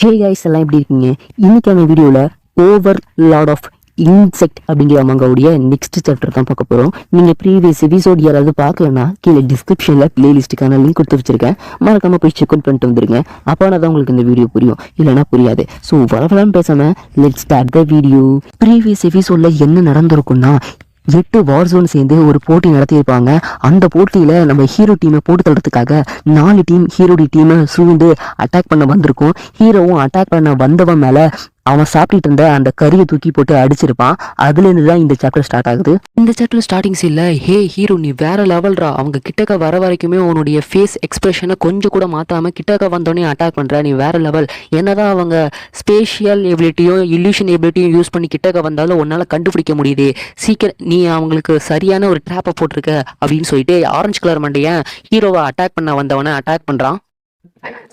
Hey guys எல்லாம் எப்படி இருக்கீங்க? இன்னைக்கான வீடியோவில் ஓவர் லாட் ஆஃப் இன்செக்ட் அப்படிங்கிற மங்காவுடைய நெக்ஸ்ட் சாப்டர் தான் பார்க்க போகிறோம். நீங்கள் ப்ரீவியஸ் எபிசோட் யாராவது பார்க்கலன்னா கீழே டிஸ்கிரிப்ஷனில் பிளேலிஸ்ட்டுக்கான லிங்க் கொடுத்து வச்சிருக்கேன். மறக்காமல் போய் செக் அவுட் பண்ணிட்டு வந்துருங்க. அப்போனா தான் உங்களுக்கு இந்த வீடியோ புரியும், இல்லைனா புரியாது. ஸோ வரவலான்னு பேசாமல் let's start the video. Previous எபிசோடில் என்ன நடந்திருக்குன்னா 8 வார் ஜோன் சேர்ந்து ஒரு போட்டி நடத்தியிருப்பாங்க. அந்த போட்டியில நம்ம ஹீரோ டீமை போட்டு தள்ளுறதுக்காக 4 டீம் ஹீரோடி டீமை சூழ்ந்து அட்டாக் பண்ண வந்திருக்கும். ஹீரோவும் அட்டாக் பண்ண வந்தவன் மேல அவன் சாப்பிட்டுட்டு இருந்த அந்த கறியை தூக்கி போட்டு அடிச்சிருப்பான். அதுல இருந்து தான் இந்த சாப்டர் ஸ்டார்ட் ஆகுது. இந்த சாப்டர் ஸ்டார்டிங் சீன்ல ஹே ஹீரோ நீ வேற லெவல்ரா, அவங்க கிட்டக்க வர வரைக்குமே உன்னுடைய ஃபேஸ் எக்ஸ்பிரஷனை கொஞ்சம் கூட மாத்தாம கிட்டக்க வந்தோடனே அட்டாக் பண்ற, நீ வேற லெவல். என்னதான் அவங்க ஸ்பேஷியல் எபிலிட்டியும் இல்யூஷன் எபிலிட்டியும் யூஸ் பண்ணி கிட்டக்க வந்தாலும் உன்னால கண்டுபிடிக்க முடியுது. சீக்கிரம் நீ அவங்களுக்கு சரியான ஒரு ட்ராப்பை போட்டிருக்க அப்படின்னு சொல்லிட்டு ஆரஞ்சு கலர் மண்டையன் ஹீரோவை அட்டாக் பண்ண வந்தவனை அட்டாக் பண்றான்.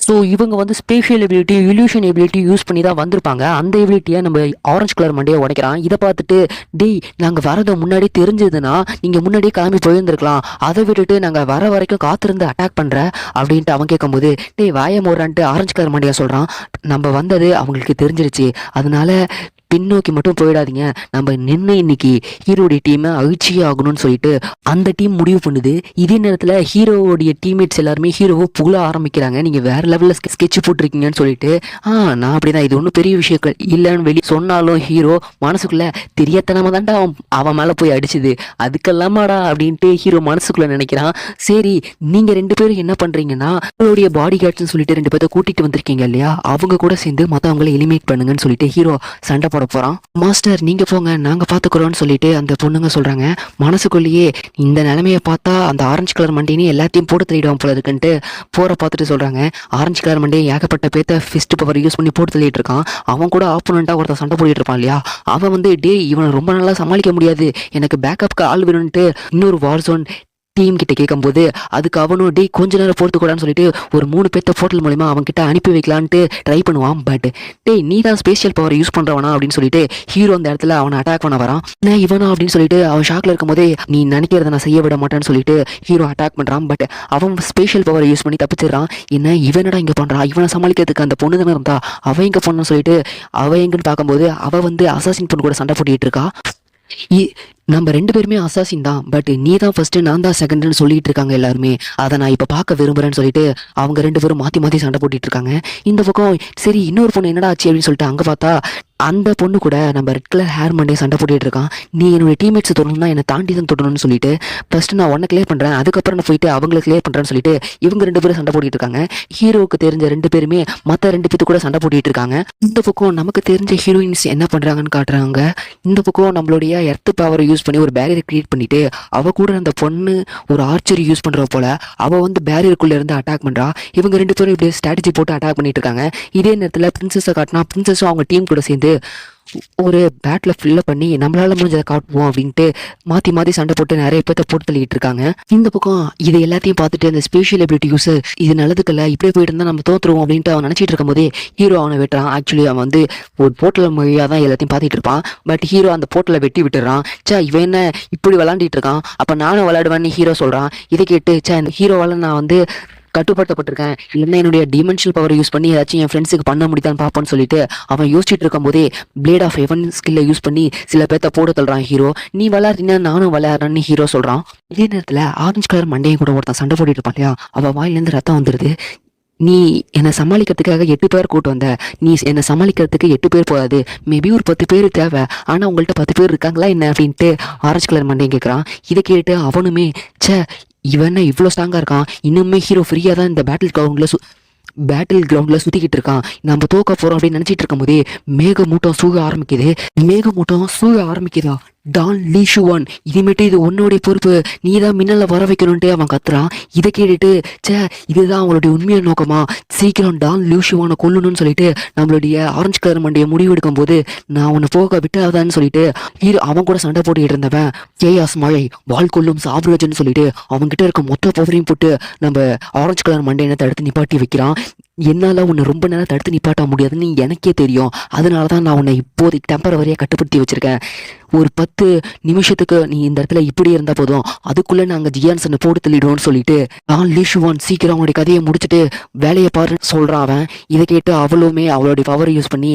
ஸோ இவங்க வந்து spatial ability illusion ability use பண்ணி தான் வந்திருப்பாங்க. அந்த எபிலிட்டியை நம்ம ஆரஞ்சு கலர் மண்டையை உடைக்கிறான். இதை பார்த்துட்டு டேய் நாங்கள் வரதை முன்னாடியே தெரிஞ்சதுன்னா நீங்கள் முன்னாடியே கிளம்பி போயிருந்துருக்கலாம், அதை விட்டுட்டு நாங்கள் வர வரைக்கும் காத்திருந்து அட்டாக் பண்ணுற அப்படின்ட்டு அவன் கேட்கும்போது டேய் வாய மோறான்ட்டு ஆரஞ்சு கலர் மண்டையா சொல்கிறான். நம்ம வந்தது அவங்களுக்கு தெரிஞ்சிருச்சு, அதனால பின்னோக்கி மட்டும் போயிடாதீங்க, நம்ம நின்று இன்னைக்கு ஹீரோடைய டீமை அழிச்சியே ஆகணும்னு சொல்லிட்டு அந்த டீம் முடிவு பண்ணுது. இதே நேரத்தில் ஹீரோவுடைய டீம்மேட்ஸ் எல்லாருமே ஹீரோவை புகழ ஆரம்பிக்கிறாங்க. நீங்கள் வேற லெவலில் ஸ்கெட்ச் போட்டிருக்கீங்கன்னு சொல்லிட்டு நான் அப்படிதான், இது ஒன்றும் பெரிய விஷயம் இல்லைன்னு வெளியே சொன்னாலும் ஹீரோ மனசுக்குள்ள தெரியாதனமா தான்டா அவன் மேலே போய் அடிச்சுது, அதுக்கெல்லாமாடா அப்படின்ட்டு ஹீரோ மனசுக்குள்ள நினைக்கிறான். சரி நீங்கள் 2 பேரும் என்ன பண்ணுறீங்கன்னா உங்களுடைய பாடி கார்ட்ஸ்ன்னு சொல்லிட்டு 2 பேர்த்த கூட்டிகிட்டு வந்திருக்கீங்க இல்லையா, அவங்க கூட சேர்ந்து மற்றவங்களை எலிமினேட் பண்ணுங்கன்னு சொல்லிட்டு ஹீரோ சண்டை போறான். மாஸ்டர் நீங்க போங்க நாங்க பாத்துக்கிறோம்னு சொல்லிட்டு அந்த பொண்ணுங்க சொல்றாங்க. மனசுக்குள்ளேயே இந்த நிலைமையை பார்த்தா அந்த ஆரஞ்சு கலர் மண்டினி எல்லாத்தையும் போட்டு தள்ளிடுவான் போல இருக்குன்ட்டு போற பார்த்துட்டு சொல்றாங்க. ஆரஞ்சு கலர் மண்டியை ஏகப்பட்ட பேத்த ஃபிஸ்ட் பவர் யூஸ் பண்ணி போட்டு தள்ளிட்டு இருக்கான். அவன் கூட ஆப்போனண்டா ஒருத்தர் சண்டை போட்டுட்டு இருப்பான் இல்லையா, அவன் வந்து டே இவனை ரொம்ப நல்லா சமாளிக்க முடியாது, எனக்கு பேக்கப்க்கு ஆள் வேணும்ட்டு இன்னொரு வார் ஜோன் டீம் கிட்ட கேட்கும்போது அதுக்கு அவனும் டே கொஞ்ச நேரம் போட்டுக்கூடான்னு சொல்லிட்டு ஒரு 3 பேர்த்த போர்ட்டல் மூலமா அவன் கிட்ட அனுப்பி வைக்கலான்ட்டு ட்ரை பண்ணுவான். பட் டே நீ தான் ஸ்பேஷியல் பவர் யூஸ் பண்றவனா அப்படின்னு சொல்லிட்டு ஹீரோ அந்த இடத்துல அவனை அட்டாக் பண்ண வரான். நான் இவனா அப்படின்னு சொல்லிட்டு அவன் ஷாக்ல இருக்கும் போதே நீ நினைக்கிறத நான் செய்ய விட மாட்டேன்னு சொல்லிட்டு ஹீரோ அட்டாக் பண்றான். பட் அவன் ஸ்பேஷியல் பவர் யூஸ் பண்ணி தப்பிச்சிடறான். என்ன இவனடா இங்க பண்றான், இவனை சமாளிக்கிறதுக்கு அந்த பொண்ணு தானே இருந்தா, அவன் இங்க பொண்ணு சொல்லிட்டு அவ எங்கன்னு பார்க்கும்போது அவ வந்து அசாசின் பொண்ணு கூட சண்டை போட்டுட்டு இருக்கா. நம்ம 2 பேருமே அசாசின் தான், பட் நீ தான் ஃபர்ஸ்ட் நான் தான் செகண்ட்னு சொல்லிட்டு இருக்காங்க எல்லாருமே, அதை நான் இப்போ பார்க்க விரும்புறேன்னு சொல்லிட்டு அவங்க 2 பேரும் மாற்றி சண்டை போட்டுட்டு இருக்காங்க. இந்த பக்கம் சரி இன்னொரு பொண்ணு என்னடா ஆச்சு அப்படின்னு சொல்லிட்டு அங்கே பார்த்தா அந்த பொண்ணு கூட நம்ம ரெட் கலர் ஹேர் மண்டே சண்டை போட்டுட்டு இருக்கான். நீ என்னுடைய டீம்மேட்ஸ் தொடரணும்னா என்னை தாண்டி தான் தொடரணும்னு சொல்லிட்டு ஃபர்ஸ்ட் நான் உன்னை கிளியர் பண்ணுறேன், அதுக்கப்புறம் நான் போயிட்டு அவங்களை கிளியர் பண்ணுறேன்னு சொல்லிட்டு இவங்க 2 பேரும் சண்டை போட்டுட்டு இருக்காங்க. ஹீரோவுக்கு தெரிஞ்ச 2 பேருமே மற்ற 2 பேத்து கூட சண்டை போட்டுட்டு இருக்காங்க. இந்த பக்கம் நமக்கு தெரிஞ்ச ஹீரோயின்ஸ் என்ன பண்ணுறாங்கன்னு காட்டுறாங்க. இந்த பக்கம் நம்மளுடைய எர்த் பவரை யூஸ் பண்ணி ஒரு பேரியரை கிரியேட் பண்ணிட்டு அவ கூட அந்த பொண்ணு ஒரு ஆர்ச்சரி யூஸ் பண்ற போல அவ வந்து பேரியருக்குள்ள இருந்து அட்டாக் பண்றா. இவங்க 2 பேரும் இப்படி ஸ்ட்ராட்டஜி போட்டு அட்டாக் பண்ணிட்டு இருக்காங்க. இதே நேரத்தில் பிரின்சஸை காட்டினா பிரின்சஸும் அவங்க டீம் கூட சேர்ந்து ஒரு பேட்டில் ஃபில்அப் பண்ணி நம்மளால முடிஞ்சதை காட்டுவோம் அப்படின்ட்டு மாற்றி சண்டை போட்டு நிறைய பேர்த்த போட்டு தள்ளிட்டு இருக்காங்க. இந்த பக்கம் இது எல்லாத்தையும் பார்த்துட்டு அந்த ஸ்பெஷல் எபிலிட்டி யூஸர் இது நல்லதுக்கல்ல, இப்படியே போயிட்டு இருந்தால் நம்ம தோற்றுருவோம் அப்படின்ட்டு அவன் நினச்சிட்டு இருக்கும் போதே ஹீரோ அவனை வெட்டுறான். ஆக்சுவலி அவன் வந்து ஒரு போர்ட்டல் மொழியாக தான் எல்லாத்தையும் பார்த்துட்டு இருப்பான். பட் ஹீரோ அந்த போர்ட்டலை வெட்டி விட்டுறான். இவன் என்ன இப்படி விளாண்டுட்டு இருக்கான், அப்போ நானும் விளையாடுவேன்னு ஹீரோ சொல்கிறான். இதை கேட்டு இந்த ஹீரோவால் நான் வந்து கட்டுப்படுத்தப்பட்டிருக்கேன், இல்லைன்னா என்னுடைய டிமென்ஷனல் பவர் யூஸ் பண்ணி ஏதாச்சும் என் ஃப்ரெண்ட்ஸுக்கு பண்ண முடியுதான்னு பார்ப்போன்னு சொல்லிட்டு அவன் யோசிச்சுட்டு இருக்கும் போதே பிளேட் ஆஃப் ஹெவன் ஸ்கில்லை யூஸ் பண்ணி சில பேர்த்த போட தள்ளுறான் ஹீரோ. நீ விளையாடுறீன்னா நானும் விளையாடுறேன்னு ஹீரோ சொல்கிறான். இதே நேரத்தில் ஆரஞ்சு கலர் மண்டையும் கூட ஒருத்தன் சண்டை போட்டுட்டு இருப்பான் இல்லையா, அவள் வாயிலேருந்து ரத்தம் வந்துடுது. நீ என்னை சமாளிக்கிறதுக்காக 8 பேர் கூட்டு வந்த, நீ என்னை சமாளிக்கிறதுக்கு 8 பேர் போகாது, மேபி ஒரு 10 பேர் தேவை, ஆனால் உங்கள்கிட்ட 10 பேர் இருக்காங்களா என்ன அப்படின்ட்டு ஆரஞ்சு கலர் மண்டையும் கேட்குறான். இதை கேட்டு அவனுமே இவன் இவ்வளோ ஸ்ட்ராங்காக இருக்கான், இன்னுமே ஹீரோ ஃப்ரீயாக தான் இந்த பேட்டில் கிரவுண்டில் சுற்றிக்கிட்டு இருக்கான், நம்ம தோக்க போகிறோம் அப்படின்னு நினச்சிட்டு இருக்கும் போதே மேகமூட்டம் சூழ ஆரம்பிக்குதா. டான் லீஷுவான் இனிமேட்டு இது உன்னோடைய பொறுப்பு, நீ தான் மின்னலை வர வைக்கணும்ட்டு அவன் கத்துறான். இதை கேட்டுட்டு இதுதான் அவங்களுடைய உண்மையான நோக்கமா, சீக்கிரம் டான் லீஷுவானை கொல்லணும்னு சொல்லிட்டு நம்மளுடைய ஆரஞ்சு கலர் மண்டையை முடிவு எடுக்கும் போது நான் உன்னை போக விட்டாதான்னு சொல்லிட்டு அவன் கூட சண்டை போட்டுக்கிட்டு இருந்தவன் கேயாஸ் மழை வால் கொல்லும் சாப்ரஜன்னு சொல்லிட்டு அவன்கிட்ட இருக்க மொத்த பவரையும் போட்டு நம்ம ஆரஞ்சு கலர் மண்டையை தடுத்து நிப்பாட்டி வைக்கிறான். என்னால் உன்னை ரொம்ப நேரம் தடுத்து நிப்பாட்ட முடியாதுன்னு எனக்கே தெரியும். அதனால தான் நான் உன்னை இப்போதைக்கு டெம்பரவரியாக கட்டுப்படுத்தி வச்சிருக்கேன். ஒரு 10 நிமிஷத்துக்கு நீ இந்த இடத்துல இப்படி இருந்தால் போதும், அதுக்குள்ளே நாங்கள் ஜியான்சனை போட்டு தள்ளிடுவோம்னு சொல்லிட்டு லீஷுவான் சீக்கிரம் அவனுடைய கதையை முடிச்சுட்டு வேலையை பாருன்னு சொல்கிறான் அவன். இதை கேட்டு அவளுமே அவளுடைய பவரை யூஸ் பண்ணி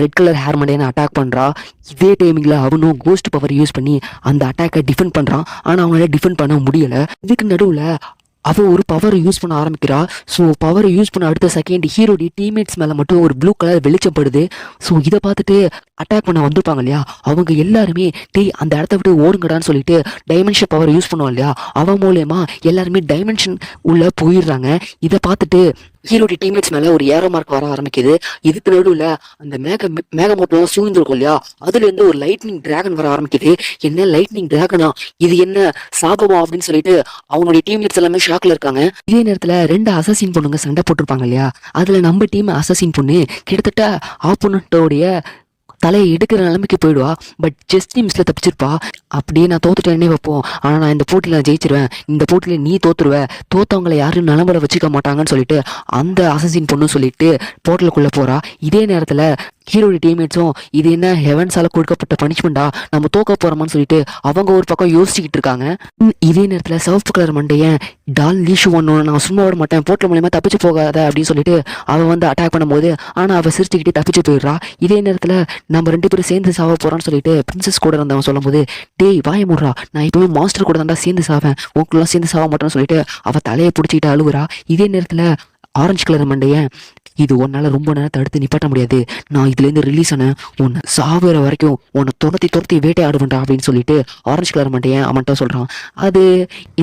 ரெட் கலர் ஹேர் மண்டையை அட்டாக் பண்ணுறா. இதே டைமிங்கில் அவனும் கோஸ்ட் பவர் யூஸ் பண்ணி அந்த அட்டாக்கை டிஃபெண்ட் பண்ணுறான். ஆனால் அவனால டிஃபெண்ட் பண்ண முடியலை. இதுக்கு நடுவில் அவள் ஒரு பவரை யூஸ் பண்ண ஆரம்பிக்கிறா. ஸோ பவரை யூஸ் பண்ண அடுத்த செகண்ட் ஹீரோடைய டீம்மேட்ஸ் மேலே மட்டும் ஒரு ப்ளூ கலர் வெளிச்சப்படுது. ஸோ இதை பார்த்துட்டு அட்டாக் பண்ண வந்திருப்பாங்க இல்லையா, அவங்க எல்லாருமே அந்த இடத்த விட்டு ஓடுங்கடான்னு சொல்லிட்டு டைமென்ஷன் பவர் யூஸ் பண்ணுவோம் இல்லையா, அவன் மூலயமா எல்லாருமே டைமென்ஷன் உள்ள போயிடுறாங்க. இதை பார்த்துட்டு ஹீரோடைய டீம்மேட்ஸ் மேலே ஒரு ஏரோ மார்க் வர ஆரம்பிக்குது. இதுக்கு நடுவில் அந்த மேகமூட்டம் சூழ்ந்திருக்கும் இல்லையா, அதுலேருந்து ஒரு லைட்னிங் டிராகன் வர ஆரம்பிக்குது. என்ன லைட்னிங் டிராகனா, இது என்ன சாபமா அப்படின்னு சொல்லிட்டு அவனுடைய டீம்மேட்ஸ் எல்லாமே ஷாக்ல இருக்காங்க. இதே நேரத்தில் 2 அசசின் பொண்ணுங்க சண்டை போட்டிருப்பாங்க இல்லையா, அதில் நம்ம டீம் அசசின் பொண்ணு கிட்டத்தட்ட ஆப்போனண்டோடைய தலையை எடுக்கிற நிலைமைக்கு போயிடுவா. பட் ஜஸ்ட் மிஸ்ல தப்பிச்சிருப்பா. அப்படியே நான் தோத்துட்டேன்னே வைப்போம், ஆனால் நான் இந்த போட்டியில் நான் ஜெயிச்சிருவேன், இந்த போட்டியில் நீ தோத்துருவ, தோத்தவங்களை யாரும் நிலம்பட வச்சுக்க மாட்டாங்கன்னு சொல்லிட்டு அந்த அசசின் பொண்ணு சொல்லிட்டு போர்ட்டலுக்குள்ளே போறா. இதே நேரத்தில் ஹீரோடைய டீம்மேட்ஸும் இது என்ன ஹெவன்ஸால கொடுக்கப்பட்ட பனிஷ்மெண்டா, நம்ம தோக்க போறோமான்னு சொல்லிட்டு அவங்க ஒரு பக்கம் யோசிச்சுக்கிட்டு இருக்காங்க. இதே நேரத்தில் சிவப்பு கலர் மண்டையன் லீஷுவான் நான் சும்மா விட மாட்டேன், போர்ட்டல் மூலமா தப்பிச்சு போகாத அப்படின்னு சொல்லிட்டு அவன் வந்து அட்டாக் பண்ணும்போது ஆனால் அவள் சிரிச்சுக்கிட்டு தப்பிச்சு போயிடுறா. இதே நேரத்தில் நம்ம 2 பேரும் சேர்ந்து சாவ போறான்னு சொல்லிட்டு பிரின்சஸ் கூட இருந்தவன் சொல்லும்போது, டேய் வாய முடுறா, நான் இப்பவுமே மாஸ்டர் கூட தான்டா சேர்ந்து சாவேன், உங்களுக்குலாம் சேர்ந்து சாவ மாட்டேன்னு சொல்லிட்டு அவள் தலையை பிடிச்சிக்கிட்டு அழுகுறா. இதே நேரத்தில் ஆரஞ்சு கலர் மண்டையன், இது உன்னால ரொம்ப நேரம் தடுத்து நிப்பாட்ட முடியாது, நான் இதுலேருந்து ரிலீஸ் ஆனேன், உன்னை சாகுற வரைக்கும் உன்னை துரத்தி வேட்டையாடுவேன்டா அப்படின்னு சொல்லிட்டு ஆரஞ்சு கலர் மண்டையன் அவன்கிட்ட சொல்றான். அது